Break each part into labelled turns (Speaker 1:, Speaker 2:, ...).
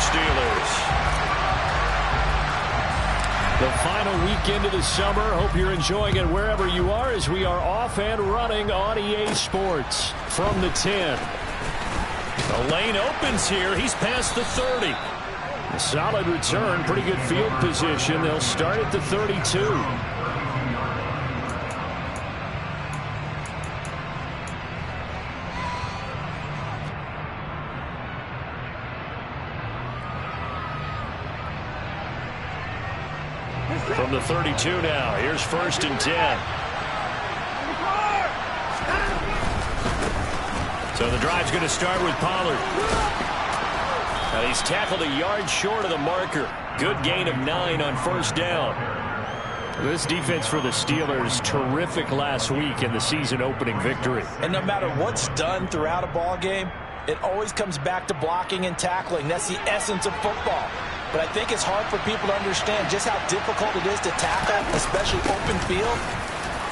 Speaker 1: Steelers. The final weekend of the summer. Hope you're enjoying it wherever you are as we are off and running on EA Sports from the 10. The lane opens here. He's past the 30. A solid return. Pretty good field position. They'll start at the 32. From the 32 now, here's 1st and 10. So the drive's going to start with Pollard. Now he's tackled a yard short of the marker. Good gain of 9 on 1st down. This defense for the Steelers, terrific last week in the season-opening victory.
Speaker 2: And no matter what's done throughout a ball game, it always comes back to blocking and tackling. That's the essence of football. But I think it's hard for people to understand just how difficult it is to tackle, especially open field.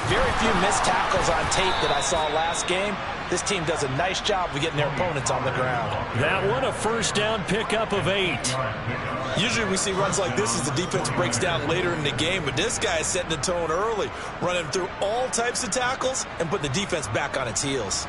Speaker 2: Very few missed tackles on tape that I saw last game. This team does a nice job of getting their opponents on the ground.
Speaker 1: That one a 1st down pickup of 8.
Speaker 3: Usually we see runs like this as the defense breaks down later in the game, but this guy is setting the tone early, running through all types of tackles and putting the defense back on its heels.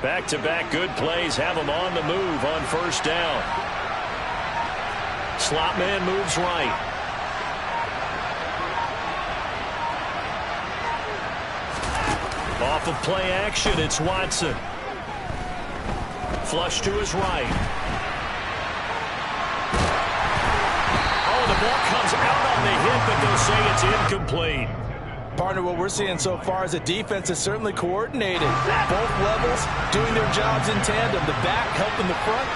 Speaker 1: Back-to-back good plays have him on the move on 1st down. Slot man moves right. Off of play action, it's Watson. Flush to his right. Oh, the ball comes out on the hit, but they'll say it's incomplete.
Speaker 2: Partner, what we're seeing so far is a defense is certainly coordinated. Both levels doing their jobs in tandem. The back helping the front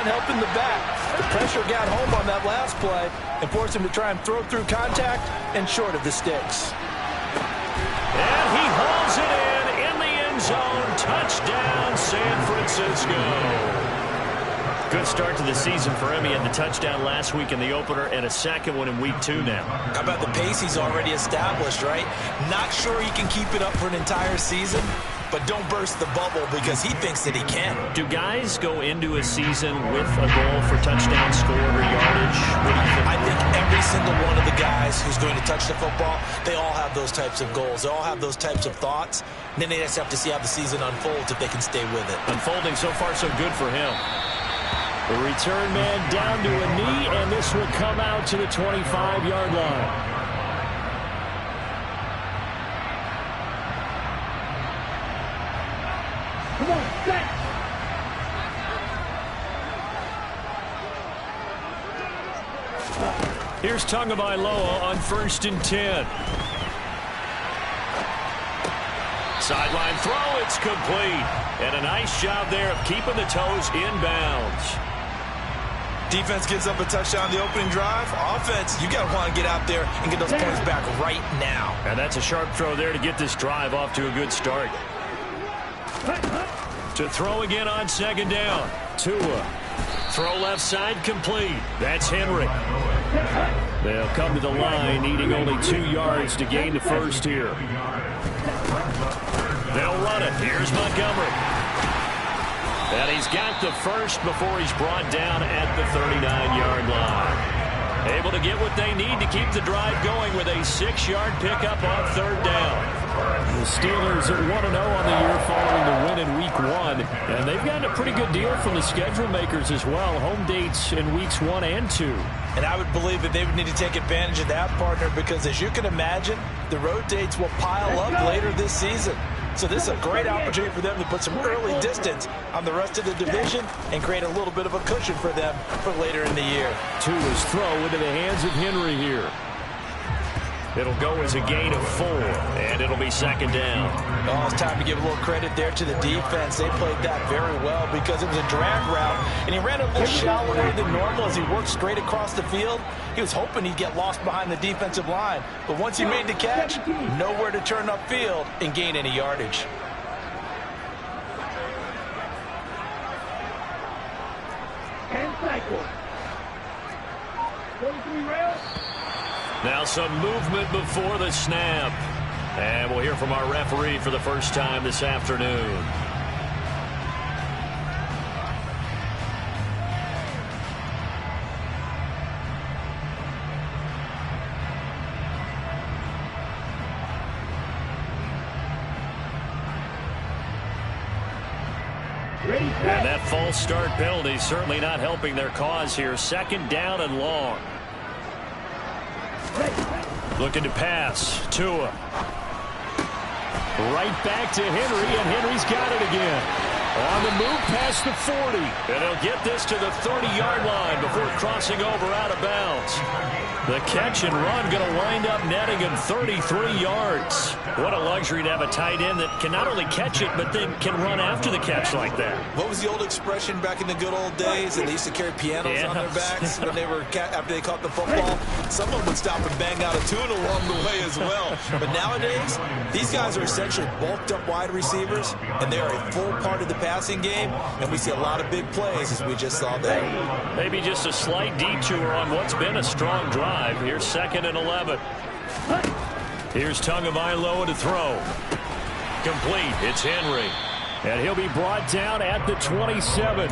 Speaker 2: helping the back. The pressure got home on that last play and forced him to try and throw through contact and short of the sticks.
Speaker 1: And he hauls it in the end zone. Touchdown, San Francisco. Good start to the season for him. He had the touchdown last week in the opener and a second one in week 2 now.
Speaker 2: How about the pace he's already established, right? Not sure he can keep it up for an entire season, but don't burst the bubble because he thinks that he can.
Speaker 1: Do guys go into a season with a goal for touchdown scored or yardage? What do you think?
Speaker 2: I think every single one of the guys who's going to touch the football, they all have those types of goals. They all have those types of thoughts. And then they just have to see how the season unfolds if they can stay with it.
Speaker 1: Unfolding so far so good for him. The return man down to a knee, and this will come out to the 25-yard line.
Speaker 4: Come on, set.
Speaker 1: Here's Tagovailoa on 1st and 10. Sideline throw, it's complete. And a nice job there of keeping the toes inbounds.
Speaker 3: Defense gives up a touchdown the opening drive. Offense, you got to want to get out there and get those points back right now.
Speaker 1: And that's a sharp throw there to get this drive off to a good start. To throw again on 2nd down. Tua. Throw left side complete. That's Henry. They'll come to the line needing only 2 yards to gain the 1st here. They'll run it. Here's Montgomery. And he's got the 1st before he's brought down at the 39-yard line. Able to get what they need to keep the drive going with a 6-yard pickup on 3rd down. The Steelers are 1-0 on the year following the win in Week 1. And they've gotten a pretty good deal from the schedule makers as well. Home dates in Weeks 1 and 2.
Speaker 2: And I would believe that they would need to take advantage of that, partner, because as you can imagine, the road dates will pile up later this season. So this is a great opportunity for them to put some early distance on the rest of the division and create a little bit of a cushion for them for later in the year.
Speaker 1: Tua's throw into the hands of Henry here. It'll go as a gain of 4, and it'll be 2nd down.
Speaker 2: Oh, it's time to give a little credit there to the defense. They played that very well because it was a drag route, and he ran a little shallower than normal as he worked straight across the field. He was hoping he'd get lost behind the defensive line, but once he made the catch, nowhere to turn upfield and gain any yardage.
Speaker 4: And cycle. 43
Speaker 1: Now some movement before the snap. And we'll hear from our referee for the first time this afternoon. And that false start penalty certainly not helping their cause here. Second down and long. Looking to pass. Tua. Right back to Henry, and Henry's got it again. On the move past the 40. And he'll get this to the 30-yard line before crossing over out of bounds. The catch and run going to wind up netting him 33 yards. What a luxury to have a tight end that can not only catch it, but then can run after the catch like that.
Speaker 3: What was the old expression back in the good old days? And they used to carry pianos on their backs when they were after they caught the football. Someone would stop and bang out a tune along the way as well. But nowadays, these guys are essentially bulked up wide receivers, and they are a full part of the passing game. And we see a lot of big plays, as we just saw there.
Speaker 1: Maybe just a slight detour on what's been a strong drive. Here's 2nd and 11. Here's Tagovailoa to throw. Complete. It's Henry. And he'll be brought down at the 27.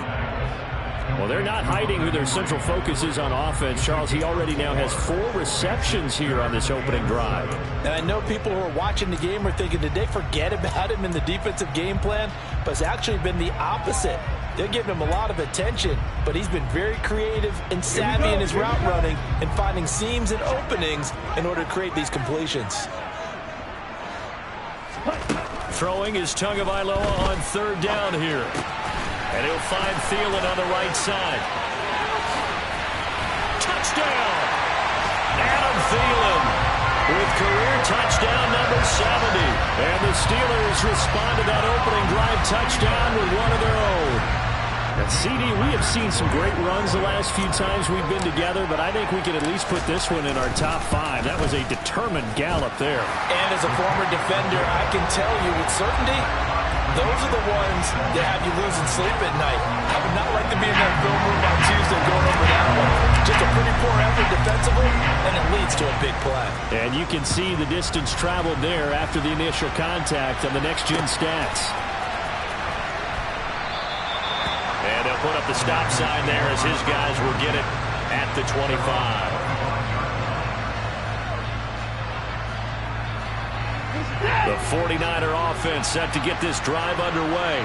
Speaker 1: Well, they're not hiding who their central focus is on offense. Charles, he already now has 4 receptions here on this opening drive.
Speaker 2: And I know people who are watching the game are thinking, did they forget about him in the defensive game plan? But it's actually been the opposite. They're giving him a lot of attention, but he's been very creative and savvy in his route running and finding seams and openings in order to create these completions.
Speaker 1: Throwing is Tagovailoa on 3rd down here. And he'll find Thielen on the right side. Touchdown! Adam Thielen with career touchdown number 70. And the Steelers respond to that opening drive touchdown with one of their own. And CD, we have seen some great runs the last few times we've been together, but I think we can at least put this one in our top 5. That was a determined gallop there.
Speaker 2: And as a former defender, I can tell you with certainty, those are the ones that have you losing sleep at night. I would not like to be in that film room on Tuesday going over that one. Just a pretty poor effort defensively, and it leads to a big play.
Speaker 1: And you can see the distance traveled there after the initial contact on the next-gen stats. And they'll put up the stop sign there as his guys will get it at the 25. The 49er offense set to get this drive underway.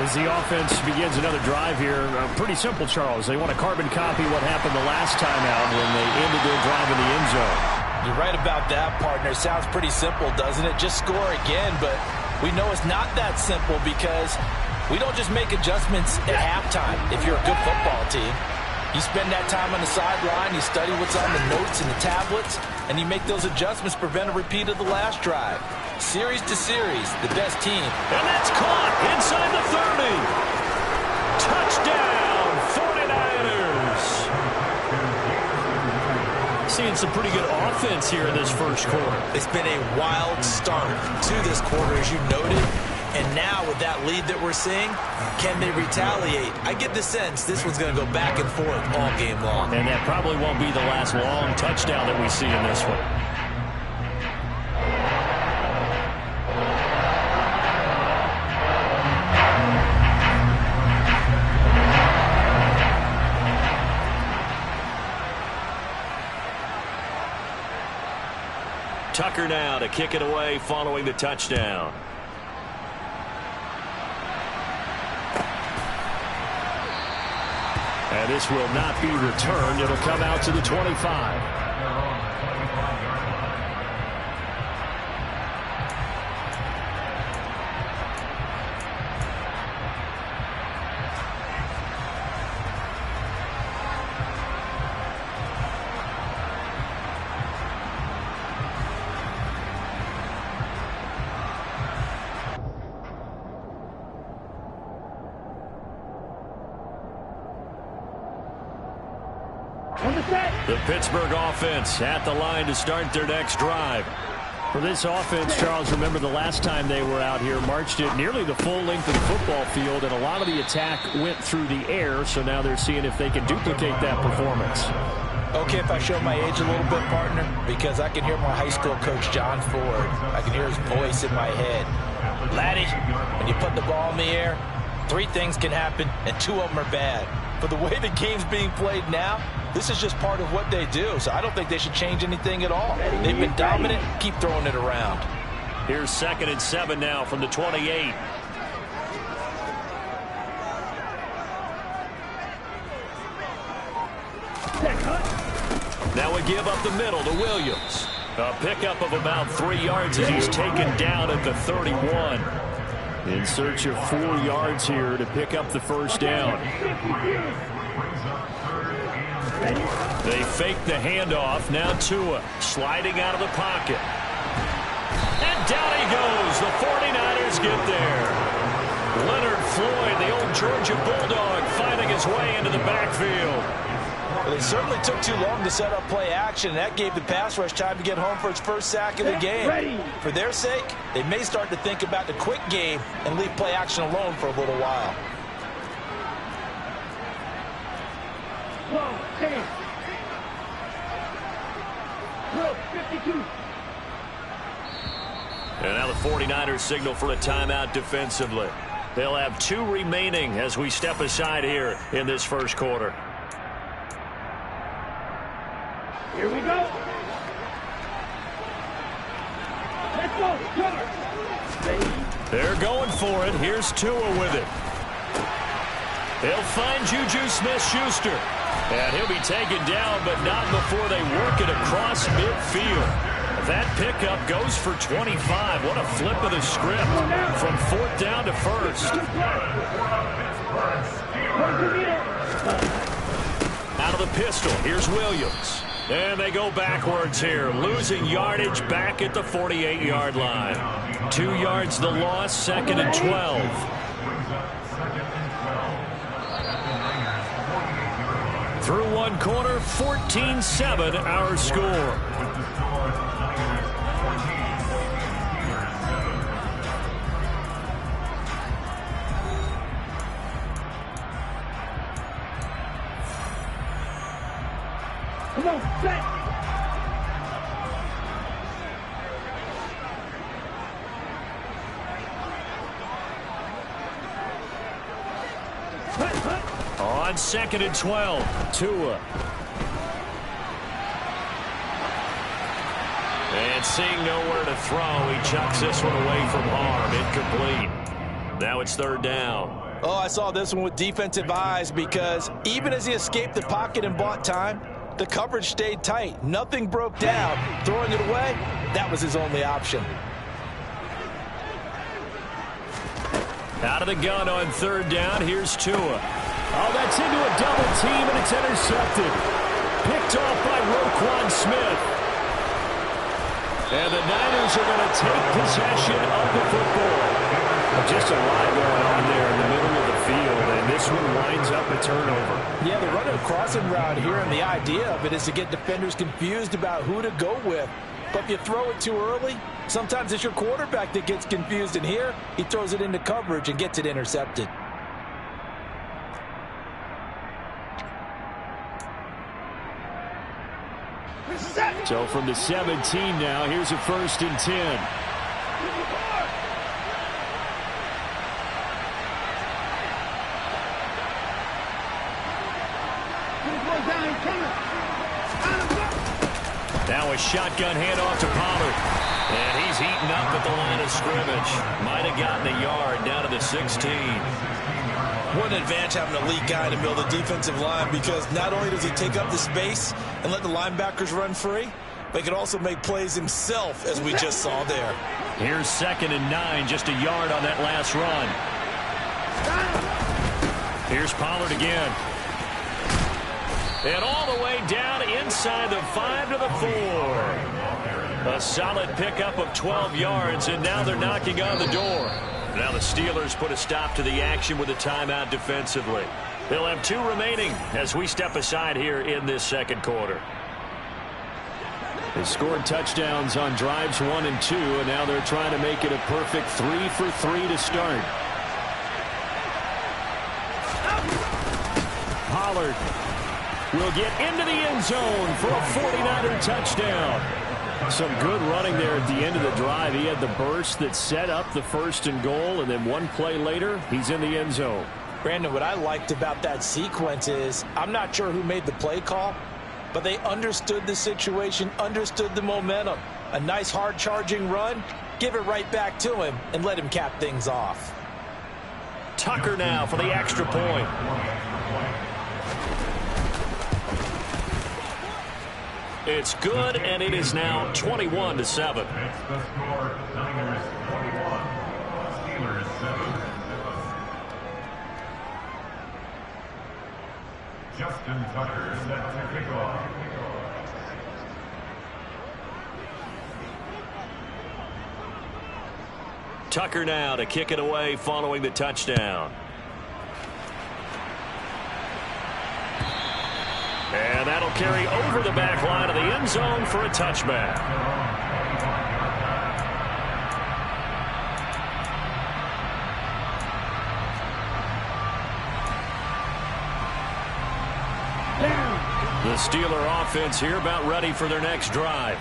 Speaker 1: As the offense begins another drive here, pretty simple, Charles. They want to carbon copy what happened the last time out when they ended their drive in the end zone.
Speaker 2: You're right about that, partner. Sounds pretty simple, doesn't it? Just score again, but we know it's not that simple because we don't just make adjustments at halftime if you're a good football team. You spend that time on the sideline, you study what's on the notes and the tablets, and you make those adjustments to prevent a repeat of the last drive. Series to series, the best team.
Speaker 1: And that's caught inside the 30. Touchdown, 49ers. Seeing some pretty good offense here in this first quarter.
Speaker 3: It's been a wild start to this quarter, as you noted. And now with that lead that we're seeing, can they retaliate? I get the sense this one's going to go back and forth all game long.
Speaker 1: And that probably won't be the last long touchdown that we see in this one. Tucker now to kick it away following the touchdown. And this will not be returned. It'll come out to the 25. The Pittsburgh offense at the line to start their next drive. For this offense, Charles, remember the last time they were out here, marched it nearly the full length of the football field, and a lot of the attack went through the air, so now they're seeing if they can duplicate that performance.
Speaker 2: Okay, if I show my age a little bit, partner, because I can hear my high school coach, John Ford. I can hear his voice in my head. Laddie, when you put the ball in the air, 3 things can happen, and 2 of them are bad. But the way the game's being played now, this is just part of what they do, so I don't think they should change anything at all. They've been dominant. Keep throwing it around.
Speaker 1: Here's 2nd and 7 now from the 28. Now we give up the middle to Williams. A pickup of about 3 yards as he's taken down at the 31. In search of 4 yards here to pick up the first down. They fake the handoff. Now Tua sliding out of the pocket. And down he goes. The 49ers get there. Leonard Floyd, the old Georgia Bulldog, finding his way into the backfield.
Speaker 2: Well, they certainly took too long to set up play action, and that gave the pass rush time to get home for its first sack of the game. For their sake, they may start to think about the quick game and leave play action alone for a little while.
Speaker 1: And now the 49ers signal for a timeout defensively. They'll have 2 remaining as we step aside here in this first quarter.
Speaker 4: Here we go. Let's go.
Speaker 1: They're going for it. Here's Tua with it. He'll find Juju Smith-Schuster. And he'll be taken down, but not before they work it across midfield. That pickup goes for 25. What a flip of the script from 4th down to 1st. Out of the pistol, here's Williams. And they go backwards here, losing yardage back at the 48-yard line. 2 yards the loss, 2nd and 12. Through 1 quarter, 14-7 our score.
Speaker 4: Come on, set.
Speaker 1: On 2nd and 12, Tua. And seeing nowhere to throw, he chucks this one away from harm. Incomplete. Now it's 3rd down.
Speaker 2: Oh, I saw this one with defensive eyes because even as he escaped the pocket and bought time, the coverage stayed tight. Nothing broke down. Throwing it away, that was his only option.
Speaker 1: Out of the gun on 3rd down, here's Tua. Oh, that's into a double team, and it's intercepted. Picked off by Roquan Smith. And the Niners are going to take possession of the football. Just a lot going on there in the middle of the field, and this one winds up a turnover.
Speaker 2: Yeah, they're running a crossing route here, and the idea of it is to get defenders confused about who to go with. But if you throw it too early, sometimes it's your quarterback that gets confused, and here he throws it into coverage and gets it intercepted.
Speaker 1: So from the 17 now, here's a 1st and 10. Now a shotgun handoff to Pollard. And he's heating up at the line of scrimmage. Might have gotten a yard down to the 16.
Speaker 3: What an advantage having an elite guy in the middle of the defensive line, because not only does he take up the space and let the linebackers run free, but he can also make plays himself, as we just saw there.
Speaker 1: Here's 2nd and 9, just a yard on that last run. Here's Pollard again. And all the way down inside the 5 to the 4. A solid pickup of 12 yards, and now they're knocking on the door. Now the Steelers put a stop to the action with a timeout defensively. They'll have 2 remaining as we step aside here in this 2nd quarter. They scored touchdowns on drives 1 and 2, and now they're trying to make it a perfect 3 for 3 to start. Pollard will get into the end zone for a 49er touchdown. Some good running there at the end of the drive. He had the burst that set up the 1st and goal, and then one play later, he's in the end zone.
Speaker 2: Brandon, what I liked about that sequence is I'm not sure who made the play call, but they understood the situation, understood the momentum. A nice hard-charging run, give it right back to him, and let him cap things off.
Speaker 1: Tucker now for the extra point. It's good, and it is now 21-7.
Speaker 5: That's the score. Niners 21, Steelers 7. Justin Tucker set to kick off.
Speaker 1: Tucker now to kick it away following the touchdown. And that'll carry over the back line of the end zone for a touchback. The Steeler offense here about ready for their next drive.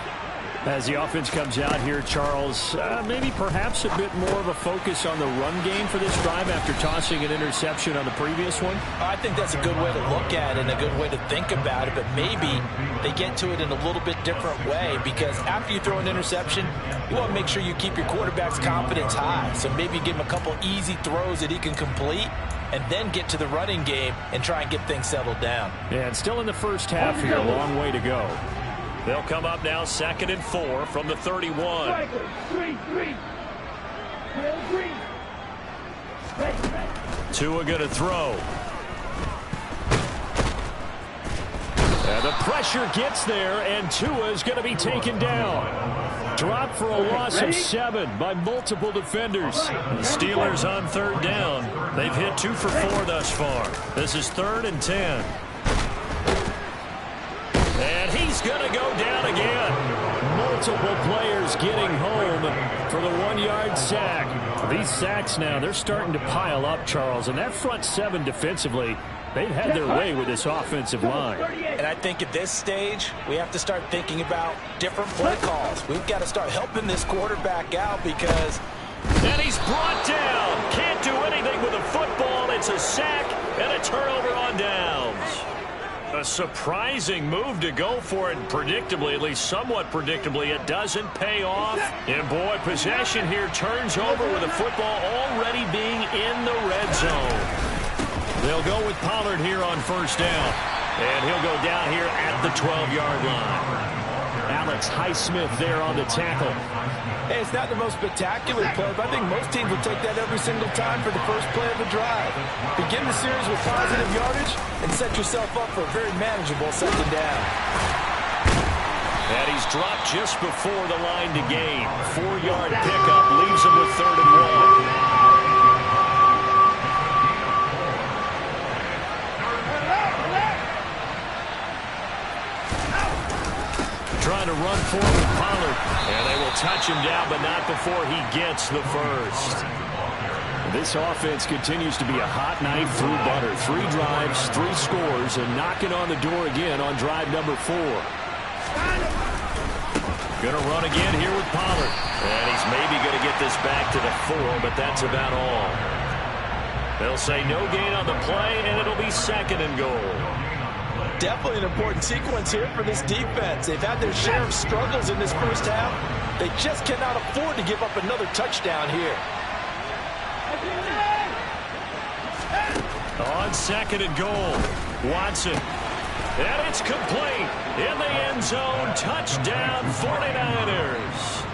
Speaker 1: As the offense comes out here, Charles, maybe perhaps a bit more of a focus on the run game for this drive after tossing an interception on the previous one?
Speaker 2: I think that's a good way to look at it and a good way to think about it, but maybe they get to it in a little bit different way, because after you throw an interception, you want to make sure you keep your quarterback's confidence high. So maybe give him a couple easy throws that he can complete, and then get to the running game and try and get things settled down.
Speaker 1: Yeah, and still in the first half here, a long way to go. They'll come up now 2nd and 4 from the 31. Tua going to throw. And the pressure gets there, and Tua is going to be taken down. Dropped for a loss of 7 by multiple defenders. The Steelers on 3rd down. They've hit 2 for 4 thus far. This is 3rd and 10. And he's going to go down again. Multiple players getting home for the 1-yard sack. These sacks now, they're starting to pile up, Charles. And that front 7 defensively, they've had their way with this offensive line.
Speaker 2: And I think at this stage, we have to start thinking about different play calls. We've got to start helping this quarterback out, because...
Speaker 1: And he's brought down. Can't do anything with a football. It's a sack and a turnover on downs. A surprising move to go for it, and predictably, at least somewhat predictably, it doesn't pay off. And boy, possession here turns over with the football already being in the red zone. They'll go with Pollard here on 1st down. And he'll go down here at the 12-yard line. Alex Highsmith there on the tackle.
Speaker 2: Hey, it's not the most spectacular play, but I think most teams will take that every single time for the first play of the drive. Begin the series with positive yardage and set yourself up for a very manageable 2nd down.
Speaker 1: And he's dropped just before the line to gain. 4-yard pickup leaves him with 3rd and 1. Trying to run forward with Pollard. And they will touch him down, but not before he gets the first. This offense continues to be a hot knife through butter. 3 drives, 3 scores, and knocking on the door again on drive number 4. Going to run again here with Pollard. And he's maybe going to get this back to the 4, but that's about all. They'll say no gain on the play, and it'll be 2nd and goal.
Speaker 2: Definitely an important sequence here for this defense. They've had their share of struggles in this first half. They just cannot afford to give up another touchdown here.
Speaker 1: On 2nd and goal, Watson. And it's complete. In the end zone, touchdown 49ers.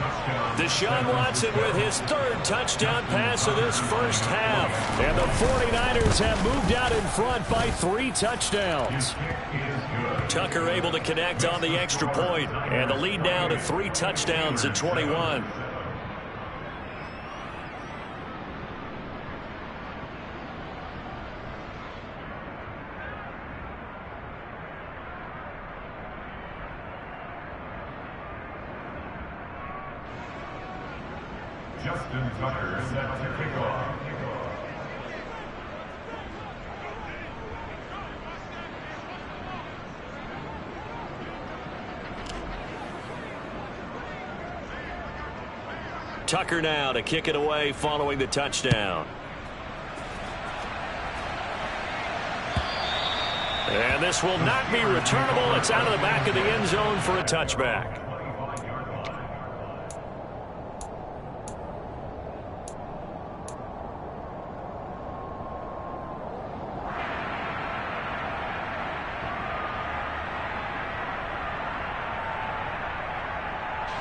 Speaker 1: Deshaun Watson with his 3rd touchdown pass of this first half. And the 49ers have moved out in front by 3 touchdowns. Tucker able to connect on the extra point, and the lead now to 3 touchdowns at 21.
Speaker 5: Justin Tucker set to kick off.
Speaker 1: Tucker now to kick it away following the touchdown. And this will not be returnable. It's out of the back of the end zone for a touchback.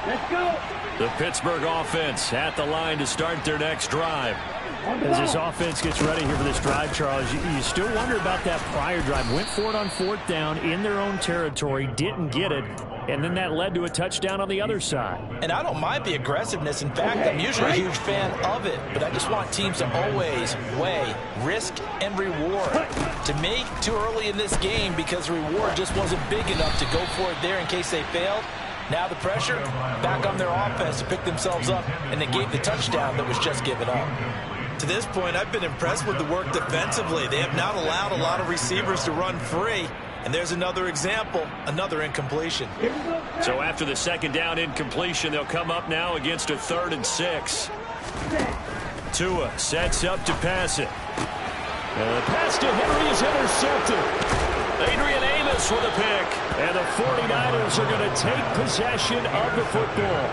Speaker 4: Let's go.
Speaker 1: The Pittsburgh offense at the line to start their next drive.
Speaker 6: As this offense gets ready here for this drive, Charles, you still wonder about that prior drive. Went for it on 4th down in their own territory, didn't get it, and then that led to a touchdown on the other side.
Speaker 2: And I don't mind the aggressiveness. In fact, I'm usually a huge fan of it, but I just want teams to always weigh risk and reward. To me, too early in this game because the reward just wasn't big enough to go for it there in case they failed. Now the pressure back on their offense to pick themselves up, and they gave the touchdown that was just given up.
Speaker 3: To this point, I've been impressed with the work defensively. They have not allowed a lot of receivers to run free. And there's another example, another incompletion.
Speaker 1: So after the second down incompletion, they'll come up now against a 3rd and 6. Tua sets up to pass it. And the pass to Henry is intercepted. Adrian Amos with a pick. And the 49ers are going to take possession of the football.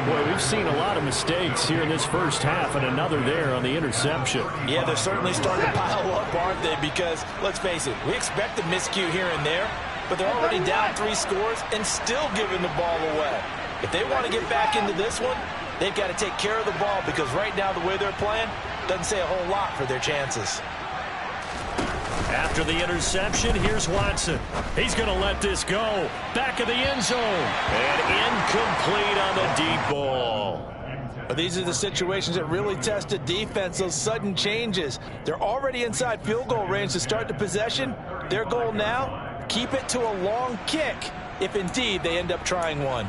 Speaker 1: Boy, we've seen a lot of mistakes here in this first half, and another there on the interception.
Speaker 2: Yeah, they're certainly starting to pile up, aren't they? Because, let's face it, we expect a miscue here and there, but they're already down 3 scores and still giving the ball away. If they want to get back into this one, they've got to take care of the ball because right now the way they're playing doesn't say a whole lot for their chances.
Speaker 1: After the interception, here's Watson. He's going to let this go. Back of the end zone. And incomplete on the deep ball.
Speaker 2: These are the situations that really test a defense, those sudden changes. They're already inside field goal range to start the possession. Their goal now, keep it to a long kick, if indeed they end up trying one.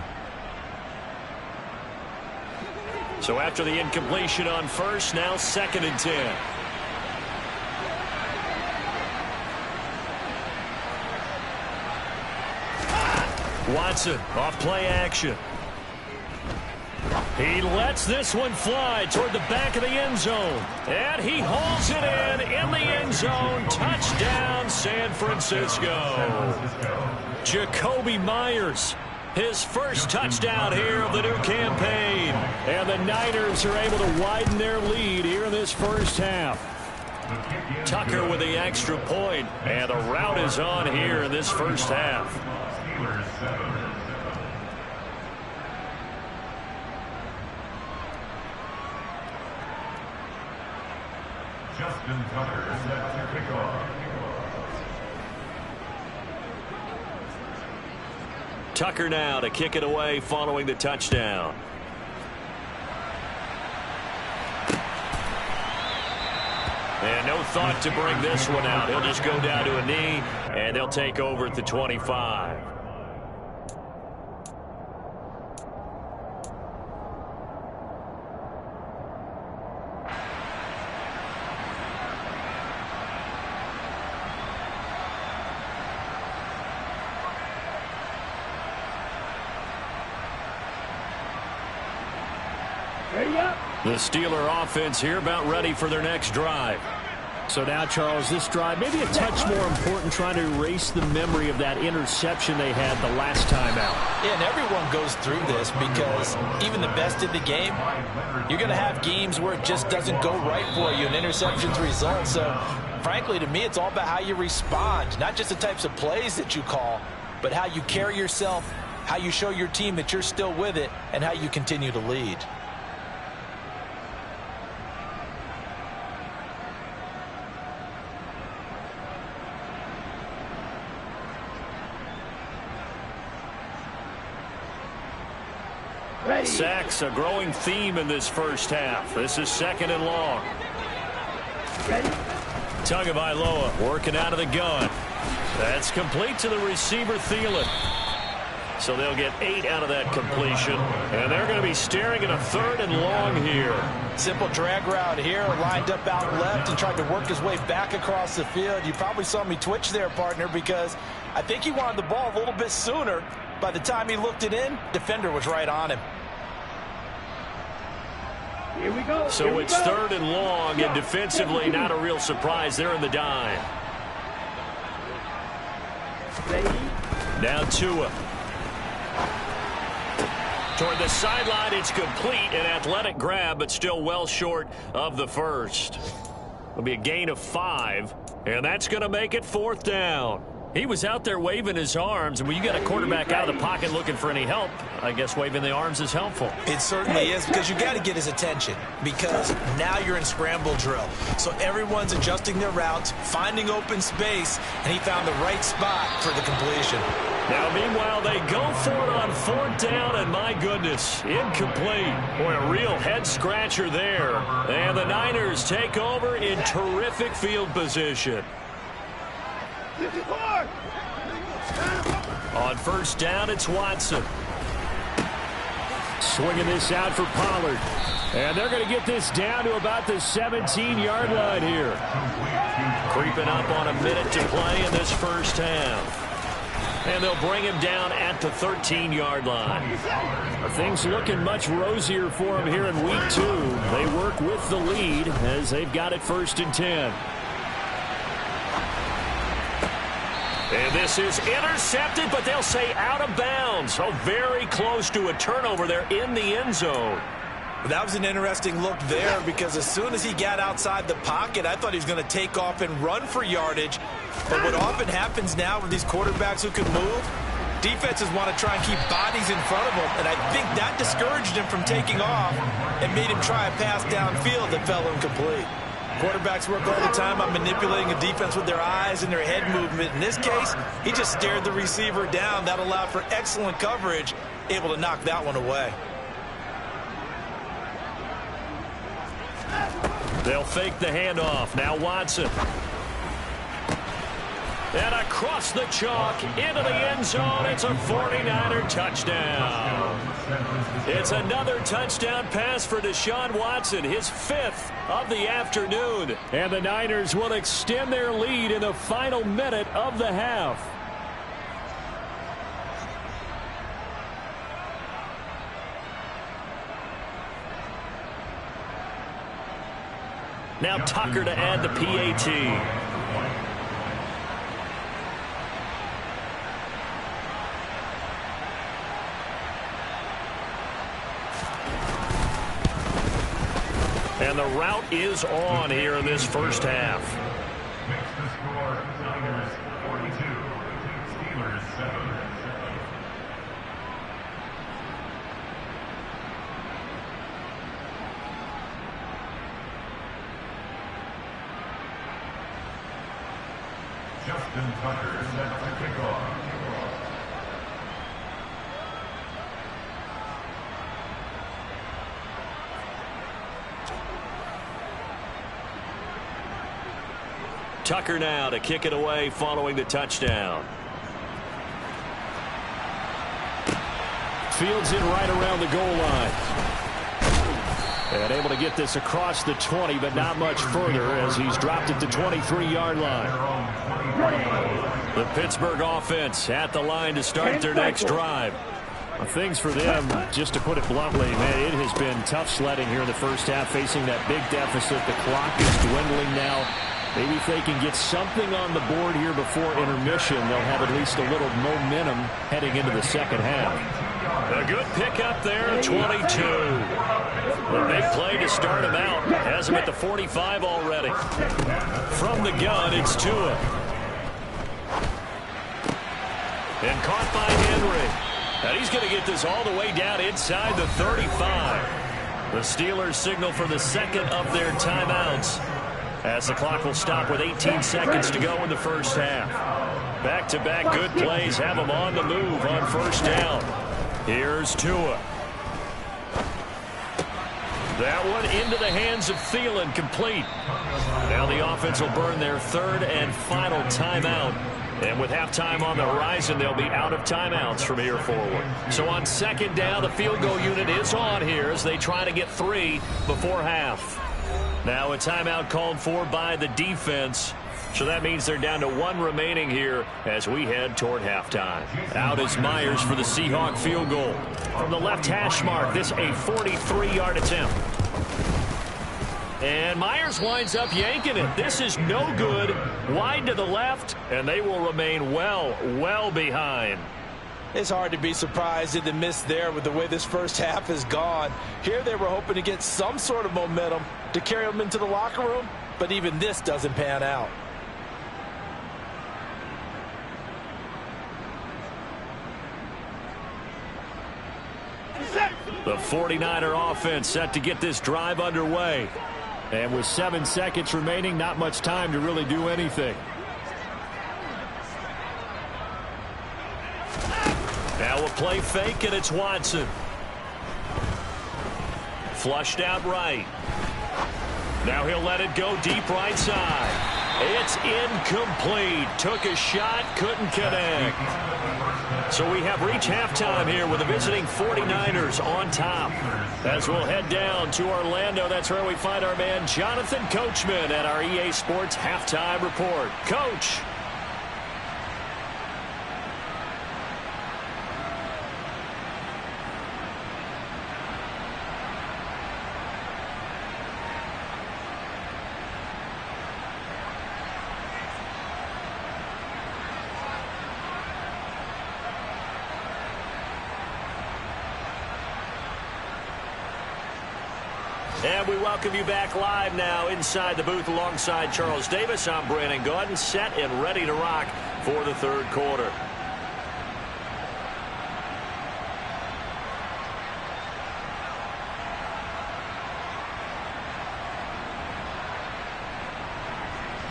Speaker 1: So after the incompletion on first, now 2nd and 10. Watson off play action. He lets this one fly toward the back of the end zone. And he hauls it in the end zone. Touchdown, San Francisco. Jacoby Myers, his first touchdown here of the new campaign. And the Niners are able to widen their lead here in this first half. Tucker with the extra point. And the route is on here in this first half.
Speaker 5: Justin Tucker set to kick off.
Speaker 1: Tucker now to kick it away following the touchdown. And no thought to bring this one out. He'll just go down to a knee, and they'll take over at the 25. The Steeler offense here about ready for their next drive.
Speaker 6: So now, Charles, this drive maybe a touch more important, trying to erase the memory of that interception they had the last time out.
Speaker 2: Yeah, and everyone goes through this because even the best in the game, you're going to have games where it just doesn't go right for you and interceptions result. So, frankly, to me, it's all about how you respond, not just the types of plays that you call, but how you carry yourself, how you show your team that you're still with it, and how you continue to lead.
Speaker 1: Sacks, a growing theme in this first half. This is 2nd and long. Tagovailoa working out of the gun. That's complete to the receiver, Thielen. So they'll get 8 out of that completion. And they're going to be staring at a 3rd and long here.
Speaker 2: Simple drag route here, lined up out left and tried to work his way back across the field. You probably saw me twitch there, partner, because I think he wanted the ball a little bit sooner. By the time he looked it in, defender was right on him.
Speaker 4: Here we go.
Speaker 1: So it's 3rd and long, and defensively not a real surprise. They're in the dime. Now Tua. Toward the sideline, it's complete. An athletic grab, but still well short of the first. It'll be a gain of 5, and that's going to make it 4th down. He was out there waving his arms, and when you got a quarterback out of the pocket looking for any help, I guess waving the arms is helpful.
Speaker 2: It certainly is, because you got to get his attention, because now you're in scramble drill. So everyone's adjusting their routes, finding open space, and he found the right spot for the completion.
Speaker 1: Now, meanwhile, they go for it on 4th down, and my goodness, incomplete. Boy, a real head-scratcher there. And the Niners take over in terrific field position. On 1st down, it's Watson.
Speaker 6: Swinging this out for Pollard. And they're going to get this down to about the 17-yard line here.
Speaker 1: Creeping up on a minute to play in this first half. And they'll bring him down at the 13-yard line.
Speaker 6: Things looking much rosier for him here in week 2. They work with the lead as they've got it 1st and 10.
Speaker 1: And this is intercepted, but they'll say out of bounds. So very close to a turnover there in the end zone.
Speaker 2: That was an interesting look there, because as soon as he got outside the pocket, I thought he was going to take off and run for yardage. But what often happens now with these quarterbacks who can move, defenses want to try and keep bodies in front of them, and I think that discouraged him from taking off and made him try a pass downfield that fell incomplete. Quarterbacks work all the time on manipulating a defense with their eyes and their head movement. In this case, he just stared the receiver down. That allowed for excellent coverage, able to knock that one away.
Speaker 1: They'll fake the handoff. Now Watson. And across the chalk into the end zone. It's a 49er touchdown. It's another touchdown pass for Deshaun Watson, his 5th of the afternoon.
Speaker 6: And the Niners will extend their lead in the final minute of the half.
Speaker 1: Now Tucker to add the PAT. And the route is on here in this first half.
Speaker 5: Makes the score Niners 42, Steelers 7. Justin Tucker set to kick off.
Speaker 1: Tucker now to kick it away following the touchdown.
Speaker 6: Fields in right around the goal line. And able to get this across the 20, but not much further as he's dropped it to 23-yard line.
Speaker 1: The Pittsburgh offense at the line to start their next drive.
Speaker 6: Things for them, just to put it bluntly, man, it has been tough sledding here in the first half, facing that big deficit. The clock is dwindling now. Maybe if they can get something on the board here before intermission, they'll have at least a little momentum heading into the second half.
Speaker 1: A good pickup there, 22. A big play to start him out. Has him at the 45 already. From the gun, it's Tua. And caught by Henry. And he's going to get this all the way down inside the 35. The Steelers signal for the 2nd of their timeouts, as the clock will stop with 18 seconds to go in the first half. Back-to-back good plays have them on the move on 1st down. Here's Tua. That one into the hands of Thielen, complete. Now the offense will burn their 3rd and final timeout And with halftime on the horizon, they'll be out of timeouts from here forward. So on second down, the field goal unit is on here as they try to get 3 before half. Now a timeout called for by the defense. So that means they're down to 1 remaining here as we head toward halftime. Out is Myers for the Seahawk field goal. From the left hash mark, this a 43-yard attempt. And Myers winds up yanking it. This is no good. Wide to the left, and they will remain well behind.
Speaker 2: It's hard to be surprised at the miss there with the way this first half has gone. Here they were hoping to get some sort of momentum to carry them into the locker room, but even this doesn't pan out.
Speaker 1: The 49er offense set to get this drive underway. And with 7 seconds remaining, not much time to really do anything. Now a play fake, and it's Watson. Flushed out right. Now he'll let it go deep right side. It's incomplete. Took a shot, couldn't connect. So we have reached halftime here with the visiting 49ers on top. As we'll head down to Orlando, that's where we find our man Jonathan Coachman at our EA Sports Halftime Report. Coach. And we welcome you back live now inside the booth alongside Charles Davis. I'm Brandon Gaudin, set and ready to rock for the third quarter.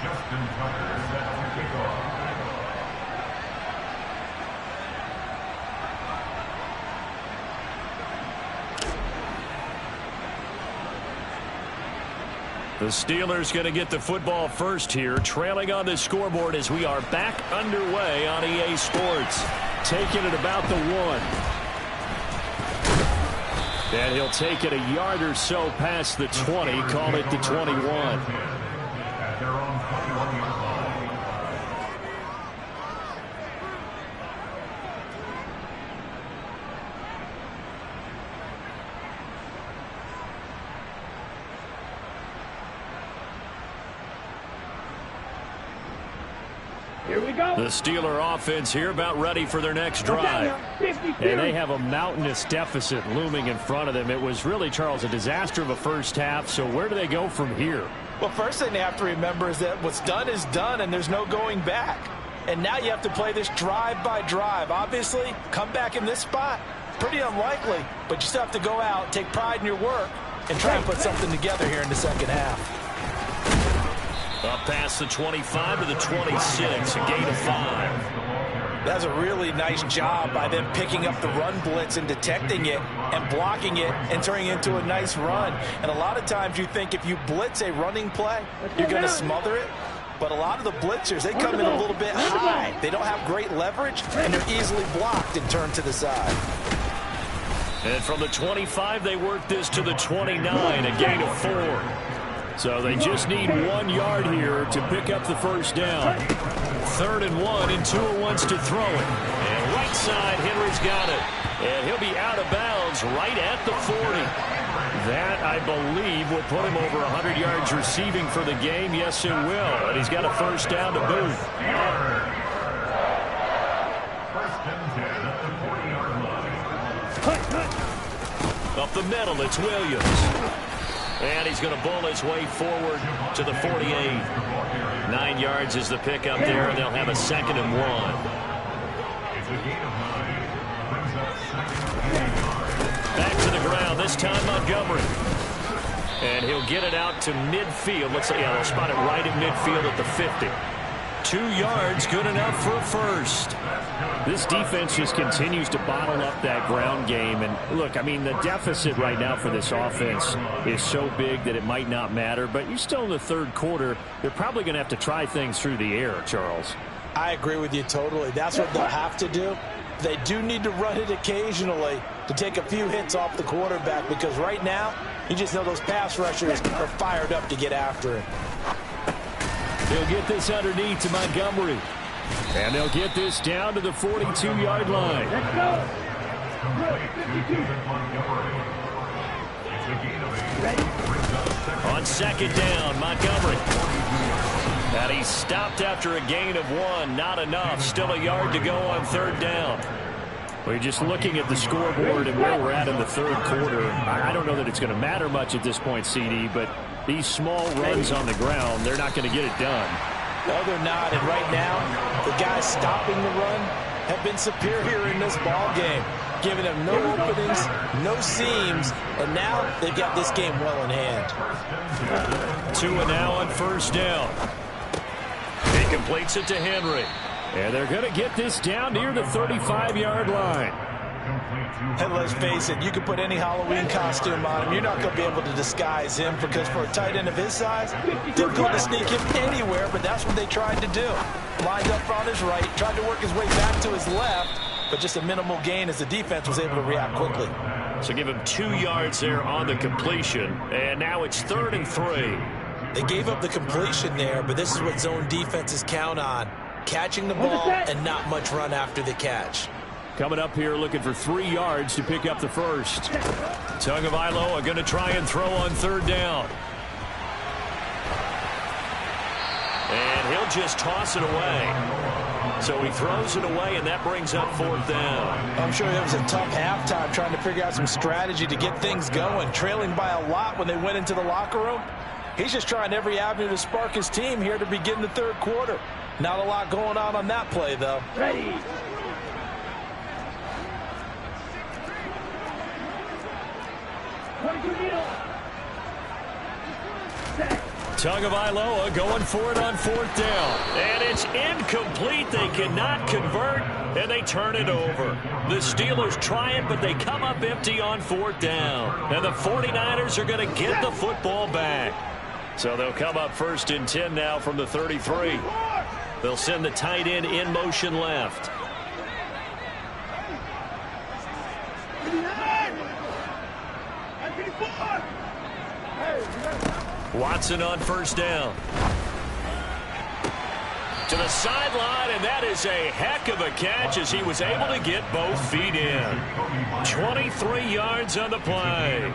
Speaker 5: Justin Tucker set to kick off.
Speaker 1: The Steelers going to get the football first here, trailing on the scoreboard as we are back underway on EA Sports. Taking it about the 1. And he'll take it a yard or so past the 20, call it the 21.
Speaker 5: At their own 21-yard line.
Speaker 4: Here we go.
Speaker 1: The Steeler offense here about ready for their next drive.
Speaker 6: And they have a mountainous deficit looming in front of them. It was really, Charles, a disaster of a first half. So where do they go from here?
Speaker 2: Well, first thing they have to remember is that what's done is done, and there's no going back. And now you have to play this drive by drive. Obviously, come back in this spot, pretty unlikely. But you still have to go out, take pride in your work, and try and put something together here in the second half.
Speaker 1: Up past the 25 to the 26, a gain of 5.
Speaker 2: That's a really nice job by them picking up the run blitz and detecting it and blocking it and turning it into a nice run. And a lot of times you think if you blitz a running play, you're going to smother it. But a lot of the blitzers, they come in a little bit high. They don't have great leverage, and they're easily blocked and turned to the side.
Speaker 1: And from the 25, they work this to the 29, a gain of 4. So they just need 1 yard here to pick up the first down. 3rd and 1, and Tua wants to throw it. And right side, Henry's got it. And he'll be out of bounds right at the 40. That, I believe, will put him over 100 yards receiving for the game. Yes, it will. And he's got a first down to boot.
Speaker 5: First and 10 at the 40-yard line.
Speaker 1: Up the middle, it's Williams. And he's going to bull his way forward to the 48. 9 yards is the pickup there, and they'll have a 2nd and 1.
Speaker 5: It's a gain of 9. Brings up 2nd.
Speaker 1: Back to the ground, this time Montgomery. And he'll get it out to midfield. Let's say, yeah, they'll spot it right at midfield at the 50. 2 yards, good enough for a first.
Speaker 6: This defense just continues to bottle up that ground game. And look, I mean, the deficit right now for this offense is so big that it might not matter. But you're still in the third quarter. They're probably going to have to try things through the air, Charles.
Speaker 2: I agree with you totally. That's what they'll have to do. They do need to run it occasionally to take a few hits off the quarterback, because right now, you just know those pass rushers are fired up to get after him.
Speaker 6: They'll get this underneath to Montgomery. And they'll get this down to the 42-yard line.
Speaker 4: Let's go.
Speaker 1: On second down, Montgomery. And he's stopped after a gain of 1. Not enough. Still a yard to go on third down.
Speaker 6: We're just looking at the scoreboard and where we're at in the third quarter. I don't know that it's going to matter much at this point, CD, but these small runs on the ground, they're not going to get it done.
Speaker 2: No, they're not. And right now, the guys stopping the run have been superior in this ball game, giving them no openings, no seams, and now they've got this game well in hand.
Speaker 1: Tua now on first down. He completes it to Henry.
Speaker 6: And they're going to get this down near the 35-yard line.
Speaker 2: And let's face it, you can put any Halloween costume on him. You're not going to be able to disguise him, because for a tight end of his size, difficult to sneak him anywhere, but that's what they tried to do. Lined up on his right, tried to work his way back to his left, but just a minimal gain as the defense was able to react quickly.
Speaker 1: So give him 2 yards there on the completion, and now it's 3rd and 3.
Speaker 2: They gave up the completion there, but this is what zone defenses count on. Catching the ball and not much run after the catch.
Speaker 6: Coming up here looking for 3 yards to pick up the first.
Speaker 1: Tagovailoa going to try and throw on third down. And he'll just toss it away. So he throws it away, and that brings up 4th down.
Speaker 2: I'm sure it was a tough halftime trying to figure out some strategy to get things going. Trailing by a lot when they went into the locker room. He's just trying every avenue to spark his team here to begin the third quarter. Not a lot going on that play, though.
Speaker 4: Ready.
Speaker 1: Tagovailoa going for it on 4th down. And it's incomplete. They cannot convert, and they turn it over. The Steelers try it, but they come up empty on 4th down. And the 49ers are going to get the football back. So they'll come up 1st and 10 now from the 33. They'll send the tight end in motion left. Watson on first down. To the sideline, and that is a heck of a catch as he was able to get both feet in. 23 yards on the play.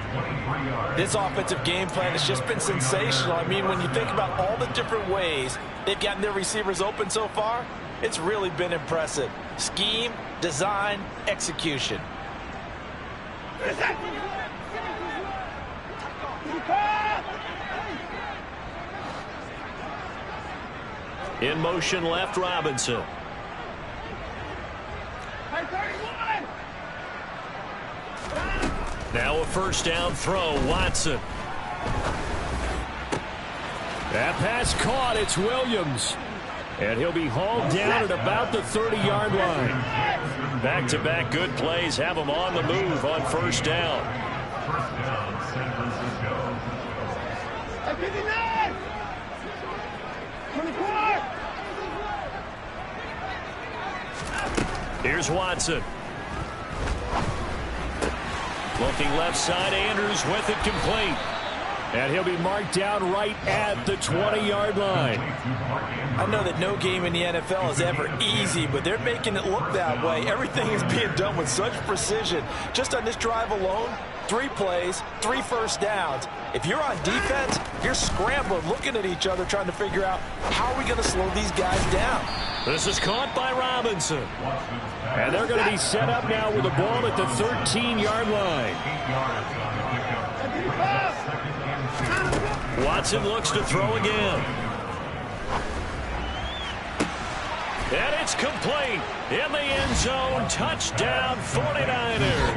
Speaker 2: This offensive game plan has just been sensational. I mean, when you think about all the different ways they've gotten their receivers open so far, it's really been impressive. Scheme, design, execution.
Speaker 1: In motion left, Robinson. Now a first down throw, Watson.
Speaker 6: That pass caught. It's Williams. And he'll be hauled down at about the 30-yard line.
Speaker 1: Back-to-back good plays have him on the move on first down.
Speaker 5: First down, San Francisco.
Speaker 4: 24.
Speaker 1: Here's Watson. Looking left side, Andrews with it complete.
Speaker 6: And he'll be marked down right at the 20-yard line.
Speaker 2: I know that no game in the NFL is ever easy, but they're making it look that way. Everything is being done with such precision. Just on this drive alone, 3 plays, 3 first downs. If you're on defense, you're scrambling, looking at each other, trying to figure out how are we going to slow these guys down.
Speaker 1: This is caught by Robinson.
Speaker 6: And they're going to be set up now with the ball at the 13-yard line.
Speaker 5: 8 yards on the pickup.
Speaker 1: Watson looks to throw again. And it's complete. In the end zone, touchdown 49ers.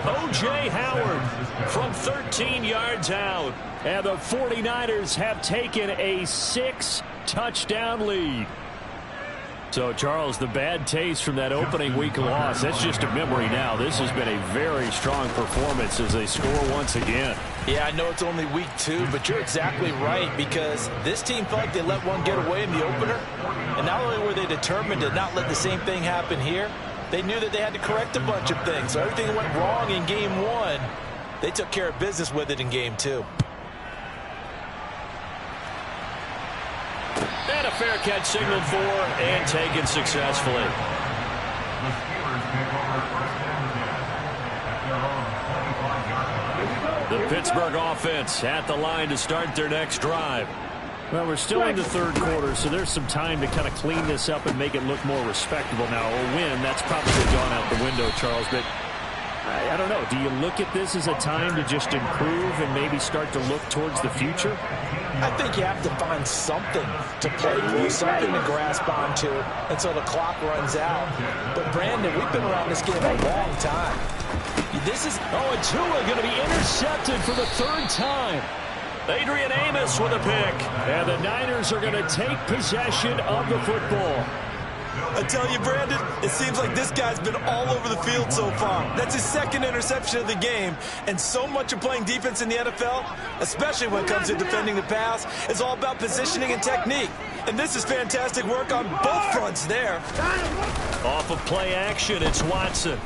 Speaker 1: O.J. Howard from 13 yards out.
Speaker 6: And the 49ers have taken a 6-touchdown lead. So, Charles, the bad taste from that opening week loss, that's just a memory now. This has been a very strong performance as they score once again.
Speaker 2: Yeah, I know it's only week 2, but you're exactly right, because this team felt like they let one get away in the opener. And not only were they determined to not let the same thing happen here, they knew that they had to correct a bunch of things. So everything that went wrong in game 1, they took care of business with it in game 2.
Speaker 1: And a fair catch signaled for and taken successfully.
Speaker 5: The Steelers take over first and 10 at their own 25-yard line.
Speaker 1: The Pittsburgh offense at the line to start their next drive.
Speaker 6: Well, we're still in the third quarter, so there's some time to kind of clean this up and make it look more respectable. Now, a win, that's probably gone out the window, Charles, but I don't know. Do you look at this as a time to just improve and maybe start to look towards the future?
Speaker 2: I think you have to find something to play through, something to grasp onto until the clock runs out. But, Brandon, we've been around this game a long time. This is...
Speaker 6: Oh, and Tua going to be intercepted for the third time.
Speaker 1: Adrian Amos with a pick.
Speaker 6: And the Niners are going to take possession of the football.
Speaker 3: I tell you, Brandon, it seems like this guy's been all over the field so far. That's his second interception of the game. And so much of playing defense in the NFL, especially when it comes to defending the pass, is all about positioning and technique. And this is fantastic work on both fronts there.
Speaker 1: Off of play action, it's Watson.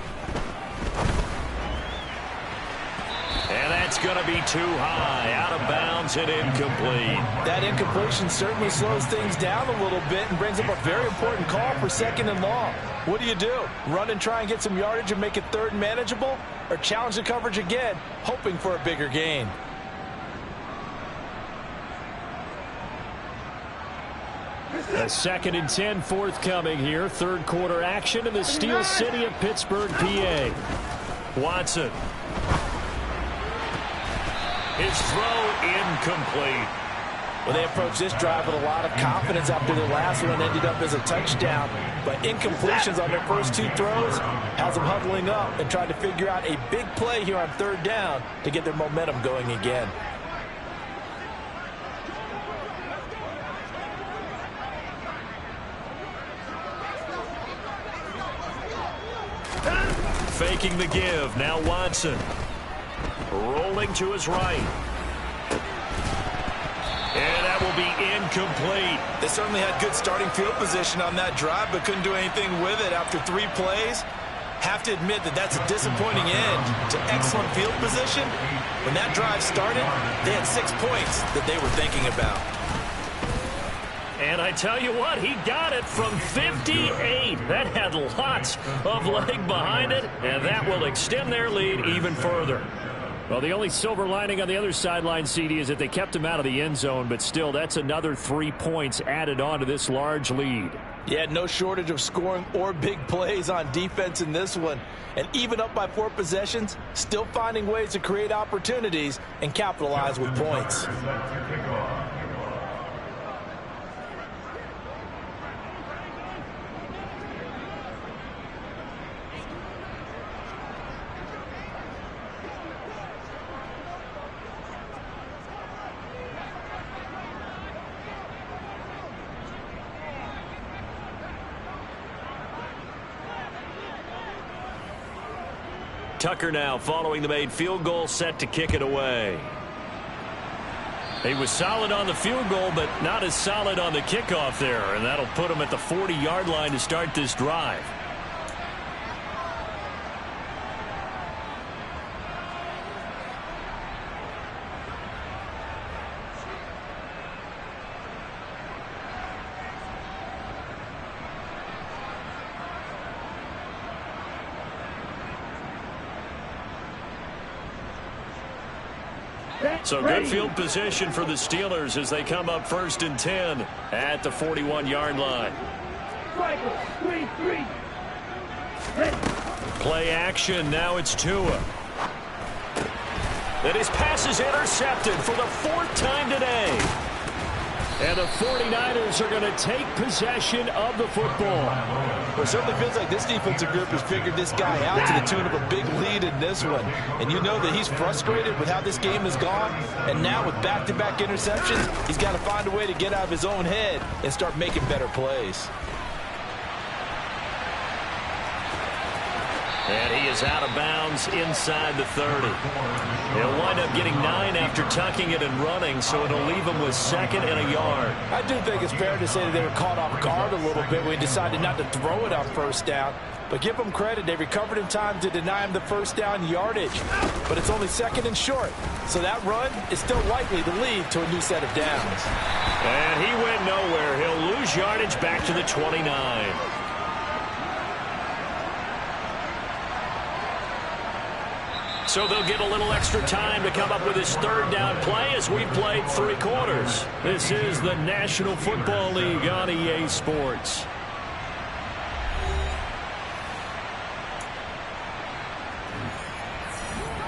Speaker 1: And that's going to be too high, out of bounds and incomplete.
Speaker 2: That incompletion certainly slows things down a little bit and brings up a very important call for 2nd and long. What do? Run and try and get some yardage and make it 3rd and manageable? Or challenge the coverage again, hoping for a bigger gain?
Speaker 6: A 2nd and 10 forthcoming here. Third quarter action in the Steel City of Pittsburgh, PA.
Speaker 1: Watson. His throw incomplete.
Speaker 2: Well, they approached this drive with a lot of confidence after their last one ended up as a touchdown. But incompletions on their first 2 throws has them huddling up and trying to figure out a big play here on 3rd down to get their momentum going again.
Speaker 1: Faking the give. Now Watson. Rolling to his right. And that will be incomplete.
Speaker 3: They certainly had good starting field position on that drive, but couldn't do anything with it after 3 plays. Have to admit that that's a disappointing end to excellent field position. When that drive started, they had 6 points that they were thinking about.
Speaker 1: And I tell you what, he got it from 58. That had lots of leg behind it, and that will extend their lead even further.
Speaker 6: Well, the only silver lining on the other sideline, CD, is that they kept him out of the end zone, but still, that's another 3 points added on to this large lead.
Speaker 2: Yeah, no shortage of scoring or big plays on defense in this one. And even up by 4 possessions, still finding ways to create opportunities and capitalize with points.
Speaker 1: Tucker now following the made field goal, set to kick it away. He was solid on the field goal, but not as solid on the kickoff there, and that'll put him at the 40-yard line to start this drive. So good field position for the Steelers as they come up 1st and 10 at the 41-yard line. Play action. Now it's Tua. And his pass is intercepted for the 4th time today.
Speaker 6: And the 49ers are going to take possession of the football.
Speaker 2: Well, it certainly feels like this defensive group has figured this guy out to the tune of a big lead in this one. And you know that he's frustrated with how this game has gone. And now with back-to-back interceptions, he's got to find a way to get out of his own head and start making better plays.
Speaker 1: And he is out of bounds inside the 30. He'll wind up getting 9 after tucking it and running, so it'll leave him with 2nd and a yard.
Speaker 2: I do think it's fair to say that they were caught off guard a little bit when he decided not to throw it on 1st down. But give them credit, they recovered in time to deny him the 1st down yardage. But it's only 2nd and short, so that run is still likely to lead to a new set of downs.
Speaker 1: And he went nowhere. He'll lose yardage back to the 29. So they'll get a little extra time to come up with his 3rd down play as we've played 3 quarters. This is the National Football League on EA Sports.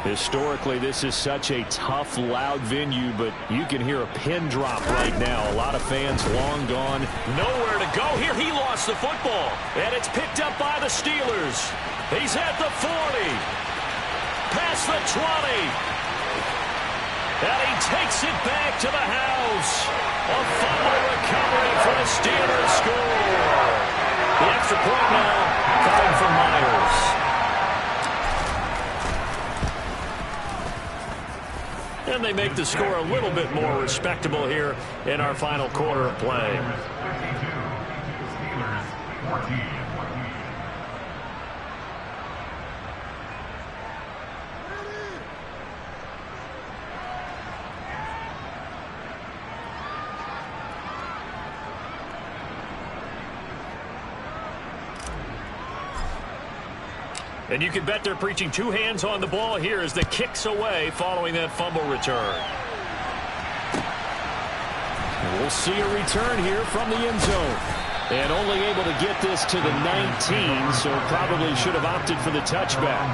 Speaker 1: Historically, this is such a tough, loud venue, but you can hear a pin drop right now. A lot of fans long gone. Nowhere to go here. He lost the football, and it's picked up by the Steelers. He's at the 40. Past the 20. And he takes it back to the house. A fumble recovery for the Steelers score. The extra point now coming from Myers. And they make the score a little bit more respectable here in our final quarter of play.
Speaker 5: Steelers 14.
Speaker 1: And you can bet they're preaching 2 hands on the ball here as the kick's away following that fumble return. And we'll see a return here from the end zone. And only able to get this to the 19, so probably should have opted for the touchback.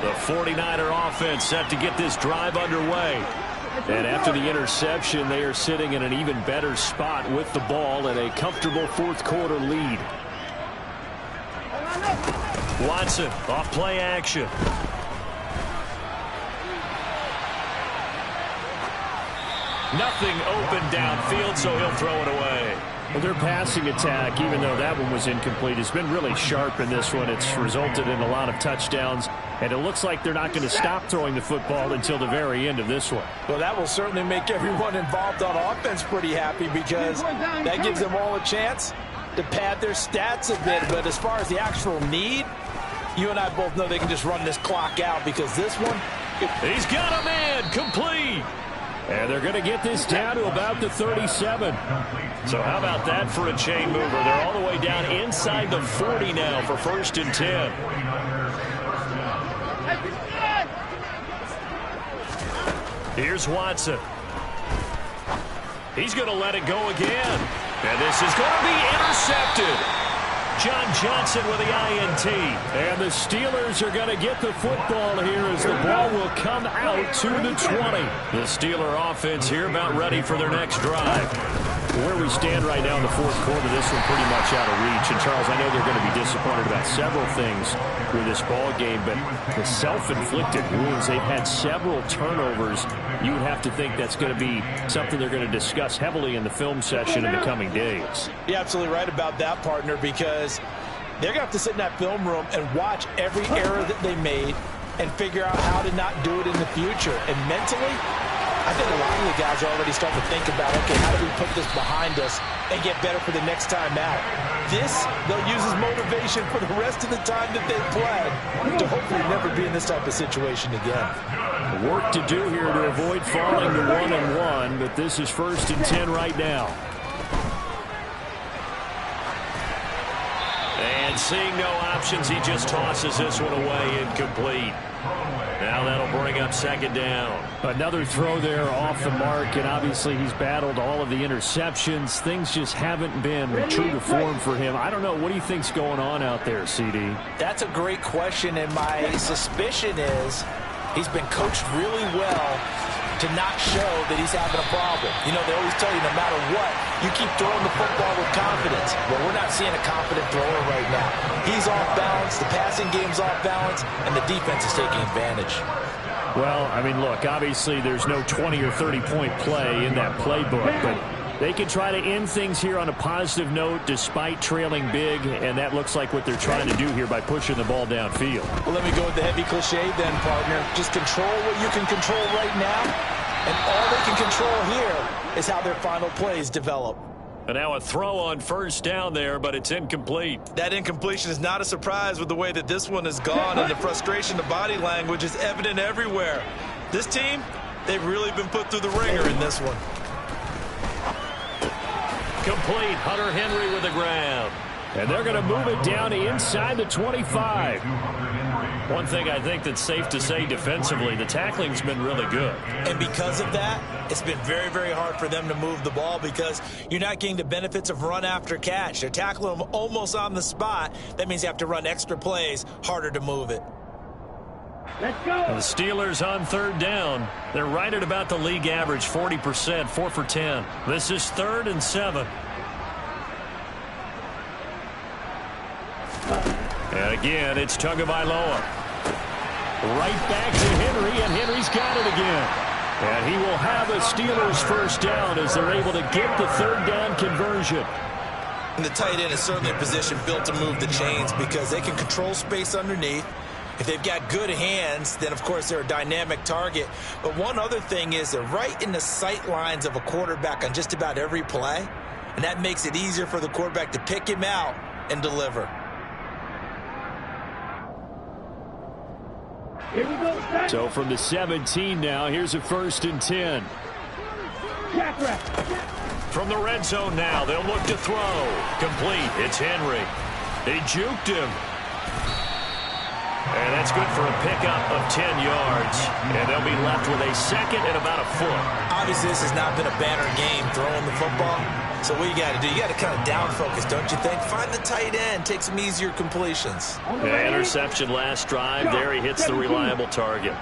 Speaker 1: The 49er offense set to get this drive underway. And after the interception, they are sitting in an even better spot with the ball and a comfortable 4th quarter lead. Watson off play action. Nothing open downfield, so he'll throw it away.
Speaker 6: Well, their passing attack, even though that one was incomplete, has been really sharp in this one. It's resulted in a lot of touchdowns, and it looks like they're not going to stop throwing the football until the very end of this one.
Speaker 2: Well, that will certainly make everyone involved on offense pretty happy because that gives them all a chance to pad their stats a bit. But as far as the actual need, you and I both know they can just run this clock out because this one...
Speaker 1: He's got a man, complete.
Speaker 6: And they're going to get this down to about the 37.
Speaker 1: So how about that for a chain mover? They're all the way down inside the 40 now for 1st and 10. Here's Watson. He's going to let it go again. And this is going to be intercepted. John Johnson with the INT.
Speaker 6: And the Steelers are going to get the football here as the ball will come out to the 20.
Speaker 1: The Steeler offense here about ready for their next drive.
Speaker 6: Where we stand right now in the 4th quarter, this one pretty much out of reach. And, Charles, I know they're going to be disappointed about several things with this ball game, but the self-inflicted wounds, they've had several turnovers. You would have to think that's going to be something they're going to discuss heavily in the film session in the coming days.
Speaker 2: You're absolutely right about that, partner, because they're going to have to sit in that film room and watch every error that they made and figure out how to not do it in the future. And mentally, I think a lot of the guys are already starting to think about, okay, how do we put this behind us and get better for the next time out? This, they'll use as motivation for the rest of the time that they play to hopefully never be in this type of situation again.
Speaker 6: Work to do here to avoid falling to 1-1, but this is 1st and 10 right now.
Speaker 1: And seeing no options, he just tosses this one away incomplete. Now that'll bring up 2nd down.
Speaker 6: Another throw there off the mark, and obviously he's battled all of the interceptions. Things just haven't been true to form for him. I don't know. What do you think's going on out there, CD?
Speaker 2: That's a great question, and my suspicion is he's been coached really well to not show that he's having a problem. You know, they always tell you no matter what, you keep throwing the football with confidence. Well, we're not seeing a confident thrower right now. He's off balance, the passing game's off balance, and the defense is taking advantage.
Speaker 6: Well, I mean, look, obviously there's no 20 or 30-point play in that playbook, but they can try to end things here on a positive note despite trailing big, and that looks like what they're trying to do here by pushing the ball downfield.
Speaker 2: Well, let me go with the heavy cliche then, partner. Just control what you can control right now, and all they can control here is how their final plays develop.
Speaker 1: And now a throw on first down there, but it's incomplete.
Speaker 3: That incompletion is not a surprise with the way that this one has gone, and the frustration, the body language is evident everywhere. This team, they've really been put through the ringer in this one.
Speaker 1: Complete. Hunter Henry with the grab.
Speaker 6: And they're going to move it down inside the 25.
Speaker 1: One thing I think that's safe to say defensively, the tackling's been really good.
Speaker 2: And because of that, it's been very, very hard for them to move the ball because you're not getting the benefits of run after catch. They're tackling them almost on the spot. That means you have to run extra plays, harder to move it.
Speaker 4: Let's go.
Speaker 1: The Steelers on third down. They're right at about the league average, 40%, 4 for 10. This is 3rd and 7. And again, it's Tagovailoa. Right back to Henry, and Henry's got it again. And he will have a Steelers first down as they're able to get the third down conversion.
Speaker 2: And the tight end is certainly a position built to move the chains because they can control space underneath. If they've got good hands, then, of course, they're a dynamic target. But one other thing is they're right in the sight lines of a quarterback on just about every play, and that makes it easier for the quarterback to pick him out and deliver.
Speaker 4: Here we go. Set.
Speaker 6: So from the 17 now, here's a 1st and 10.
Speaker 4: Jack rep.
Speaker 1: From the red zone now, they'll look to throw. Complete. It's Henry. They juked him. And that's good for a pickup of 10 yards. And they'll be left with a second and about a foot.
Speaker 2: Obviously, this has not been a banner game throwing the football. So what you got to do, you got to kind of down focus, don't you think? Find the tight end, take some easier completions.
Speaker 1: Yeah, interception last drive. There he hits the reliable target.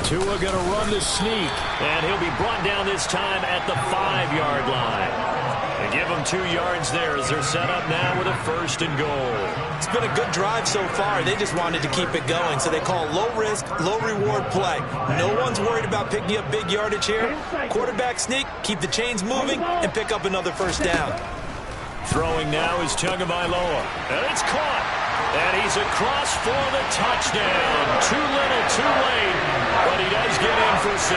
Speaker 6: Tua going to run the sneak.
Speaker 1: And he'll be brought down this time at the 5-yard line. They give him 2 yards there as they're set up now with a 1st and goal.
Speaker 2: It's been a good drive so far. They just wanted to keep it going, so they call low-risk, low-reward play. No one's worried about picking up big yardage here. Quarterback sneak, keep the chains moving, and pick up another first down.
Speaker 1: Throwing now is Tagovailoa. And it's caught. And he's across for the touchdown. Too little, too late. But he does get in for 6.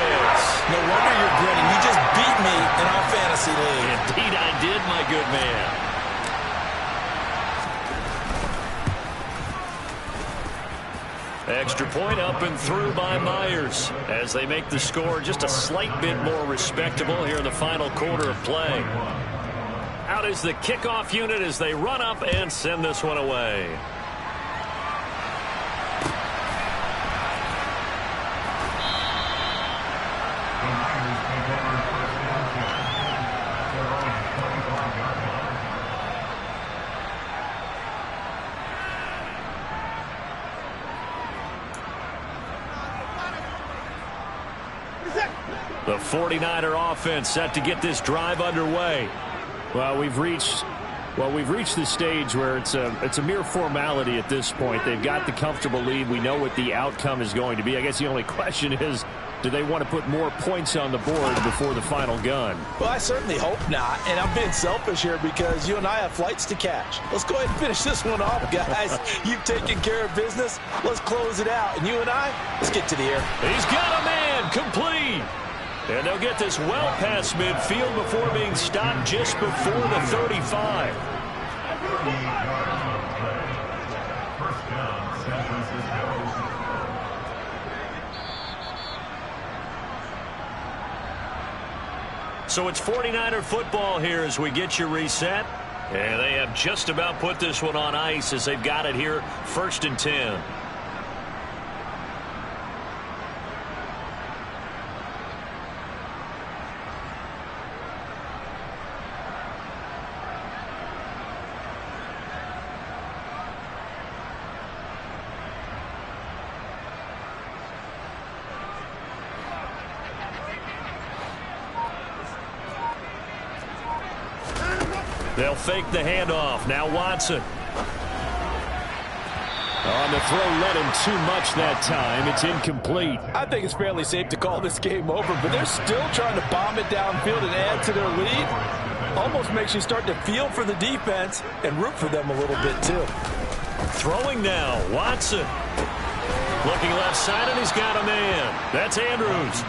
Speaker 2: No wonder you're grinning. You just beat me in our fantasy league.
Speaker 1: Indeed I did, my good man. Extra point up and through by Myers as they make the score just a slight bit more respectable here in the final quarter of play. Out is the kickoff unit as they run up and send this one away. The 49er offense set to get this drive underway.
Speaker 6: Well, we've reached the stage where it's a mere formality at this point. They've got the comfortable lead. We know what the outcome is going to be. I guess the only question is, do they want to put more points on the board before the final gun?
Speaker 2: Well, I certainly hope not. And I'm being selfish here because you and I have flights to catch. Let's go ahead and finish this one off, guys. You've taken care of business. Let's close it out. And you and I, let's get to the air.
Speaker 1: He's got a man complete. And they'll get this well past midfield before being stopped just before the 35.
Speaker 5: First down, San Francisco.
Speaker 1: So it's 49er football here as we get you reset. And they have just about put this one on ice as they've got it here, 1st and 10. They'll fake the handoff. Now Watson.
Speaker 6: On the throw, led him too much that time. It's incomplete.
Speaker 2: I think it's fairly safe to call this game over, but they're still trying to bomb it downfield and add to their lead. Almost makes you start to feel for the defense and root for them a little bit, too.
Speaker 1: Throwing now, Watson. Looking left side, and he's got a man. That's Andrews.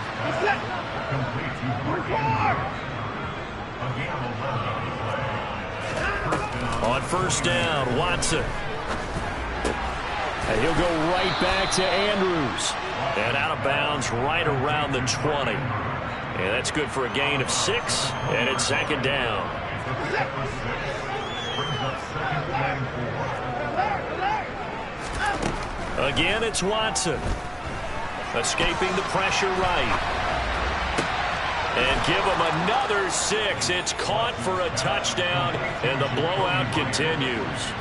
Speaker 1: On first down, Watson.
Speaker 6: And he'll go right back to Andrews.
Speaker 1: And out of bounds right around the 20. And that's good for a gain of 6. And it's second down. Again, it's Watson. Escaping the pressure right. And give him another 6. It's caught for a touchdown. And the blowout continues.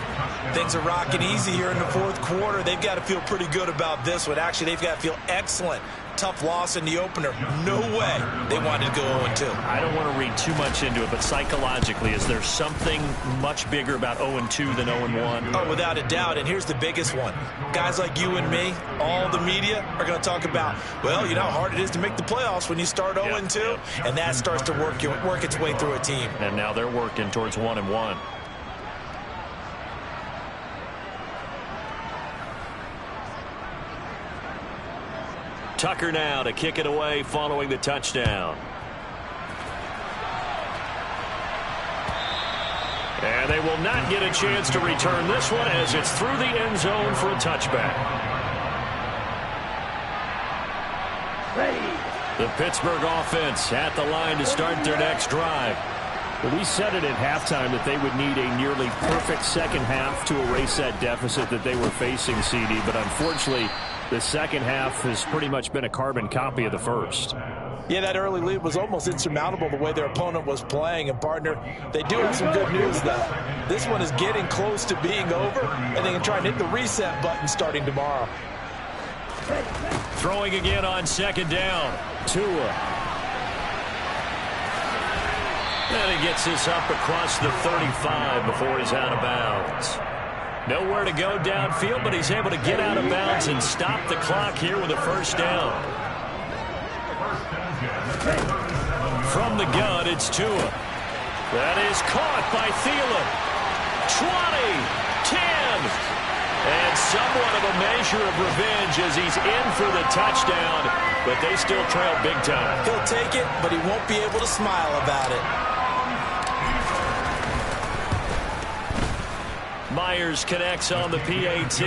Speaker 2: Things are rocking easy here in the fourth quarter. They've got to feel pretty good about this one. Actually, they've got to feel excellent. Tough loss in the opener. No way they wanted to go 0-2.
Speaker 1: I don't want to read too much into it, but psychologically, is there something much bigger about 0-2 than 0-1?
Speaker 2: Oh, without a doubt. And here's the biggest one. Guys like you and me, all the media, are going to talk about, well, you know how hard it is to make the playoffs when you start 0-2.
Speaker 1: Yep.
Speaker 2: And that starts to work its way through a team.
Speaker 1: And now they're working towards 1-1. Tucker now to kick it away following the touchdown. And they will not get a chance to return this one as it's through the end zone for a touchback. The Pittsburgh offense at the line to start their next drive.
Speaker 6: Well, we said it at halftime that they would need a nearly perfect second half to erase that deficit that they were facing, CD, but unfortunately the second half has pretty much been a carbon copy of the first.
Speaker 2: Yeah, that early lead was almost insurmountable the way their opponent was playing. And, partner, they do have some good news, though. This one is getting close to being over, and they can try and hit the reset button starting tomorrow.
Speaker 1: Throwing again on second down.
Speaker 6: Tua.
Speaker 1: And he gets this up across the 35 before he's out of bounds. Nowhere to go downfield, but he's able to get out of bounds and stop the clock here with a first down. From the gun, it's Tua. That is caught by Thielen. 20, 10. And somewhat of a measure of revenge as he's in for the touchdown, but they still trail big time.
Speaker 2: He'll take it, but he won't be able to smile about it.
Speaker 1: Myers connects on the PAT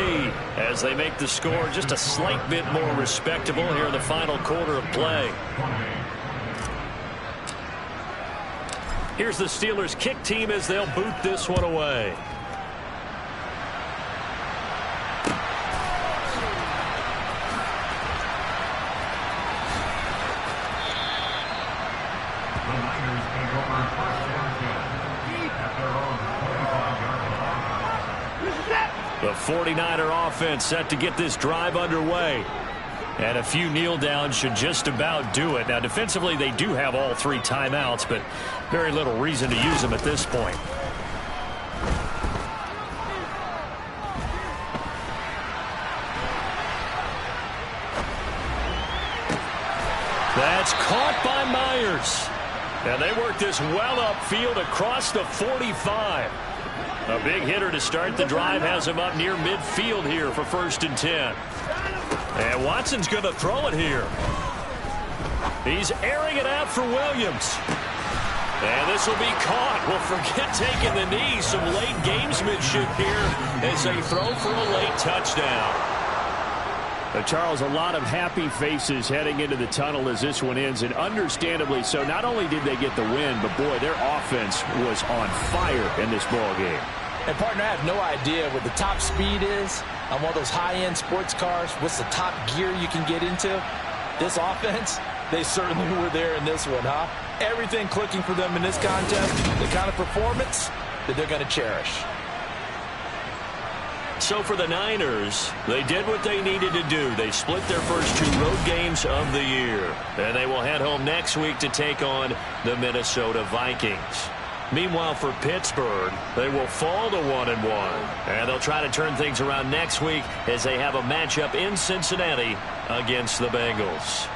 Speaker 1: as they make the score just a slight bit more respectable here in the final quarter of play. Here's the Steelers kick team as they'll boot this one away. The 49er offense set to get this drive underway. And a few kneel downs should just about do it. Now, defensively, they do have all 3 timeouts, but very little reason to use them at this point. That's caught by Myers. And they work this well upfield across the 45. A big hitter to start the drive has him up near midfield here for 1st and 10. And Watson's going to throw it here. He's airing it out for Williams. And this will be caught. Well, forget taking the knee. Some late gamesmanship here as they throw for a late touchdown.
Speaker 6: Charles, a lot of happy faces heading into the tunnel as this one ends, and understandably so. Not only did they get the win, but, boy, their offense was on fire in this ball game.
Speaker 2: And, partner, I have no idea what the top speed is on one of those high-end sports cars. What's the top gear you can get into? This offense, they certainly were there in this one, huh? Everything clicking for them in this contest, the kind of performance that they're going to cherish.
Speaker 1: So for the Niners, they did what they needed to do. They split their first 2 road games of the year. And they will head home next week to take on the Minnesota Vikings. Meanwhile, for Pittsburgh, they will fall to 1-1. And they'll try to turn things around next week as they have a matchup in Cincinnati against the Bengals.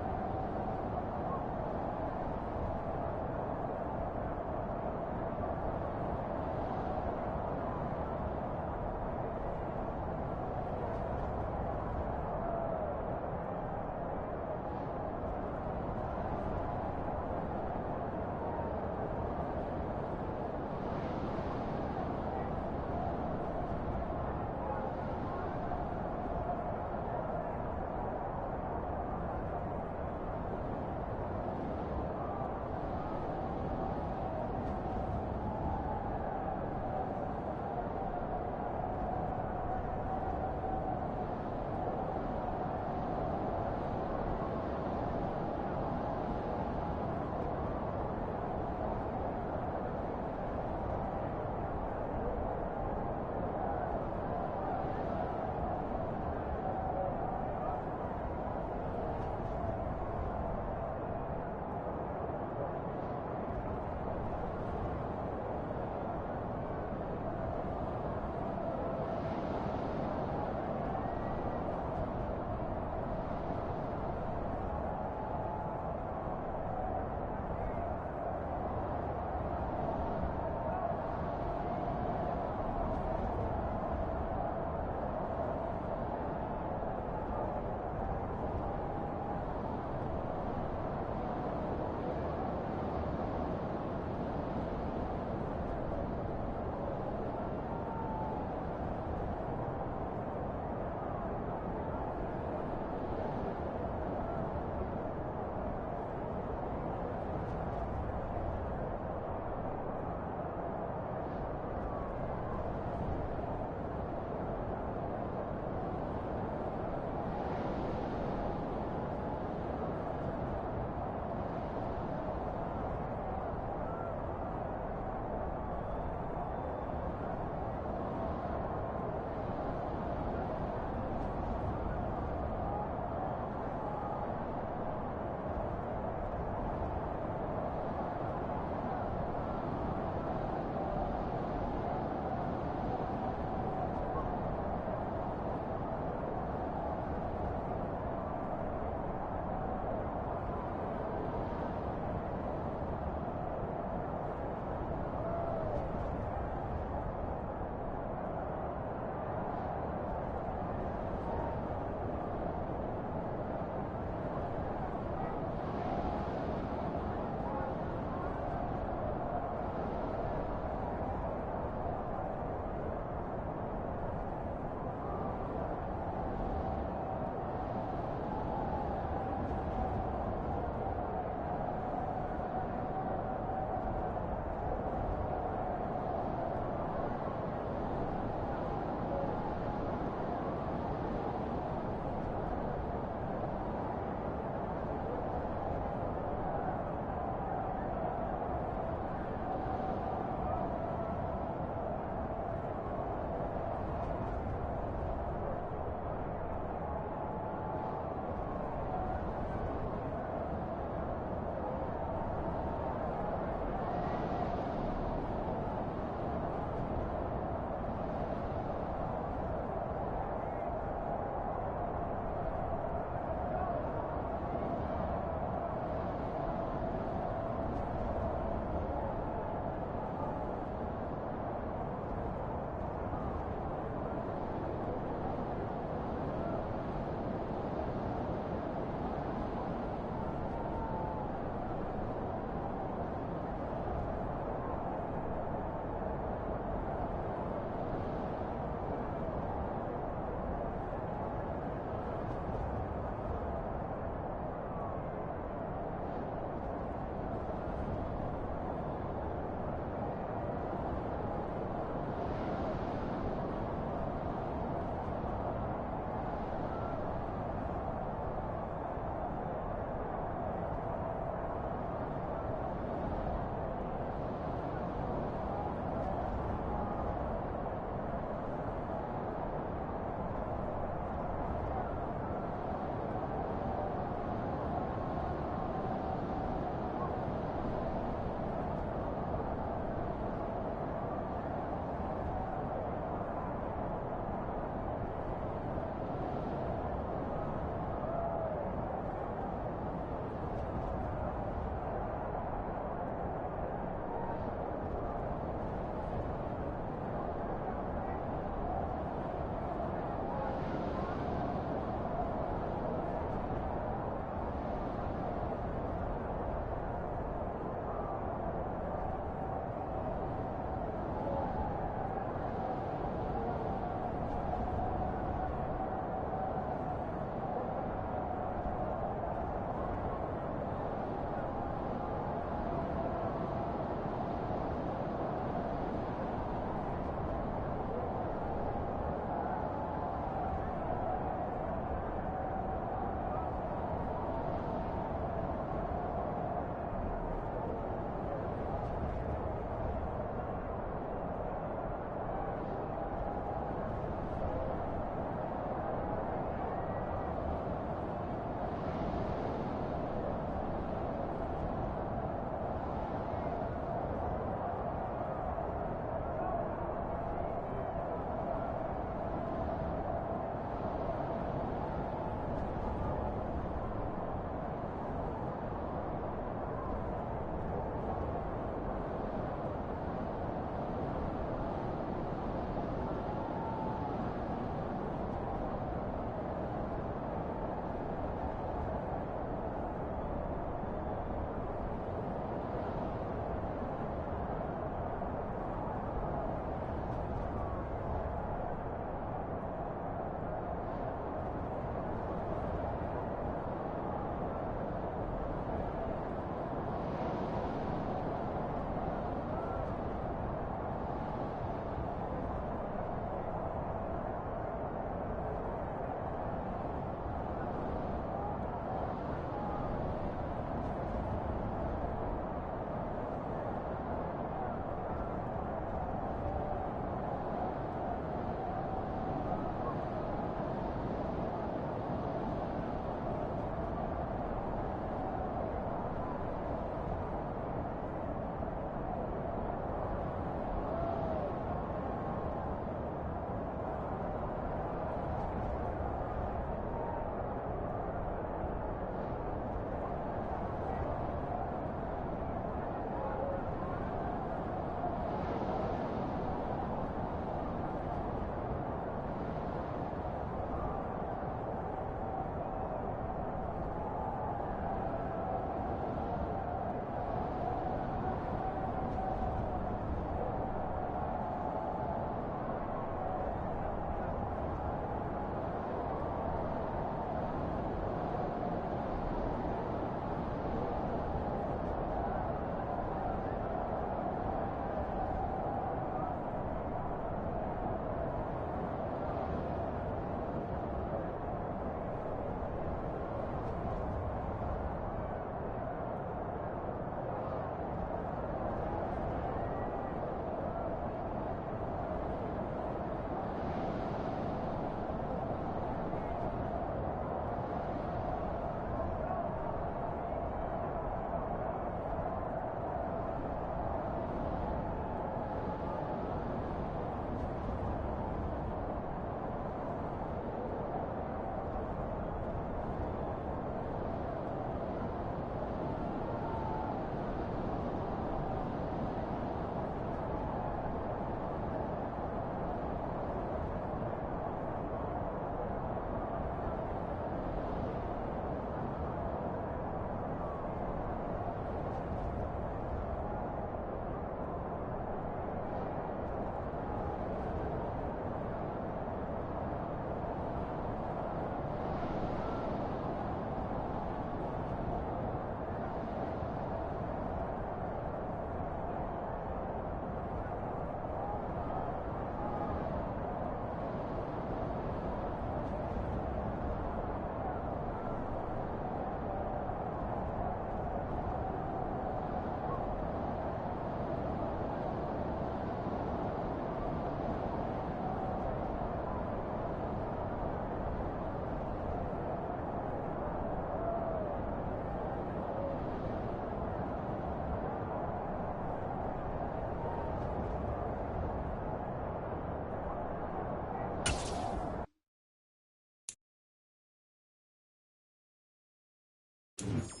Speaker 1: it.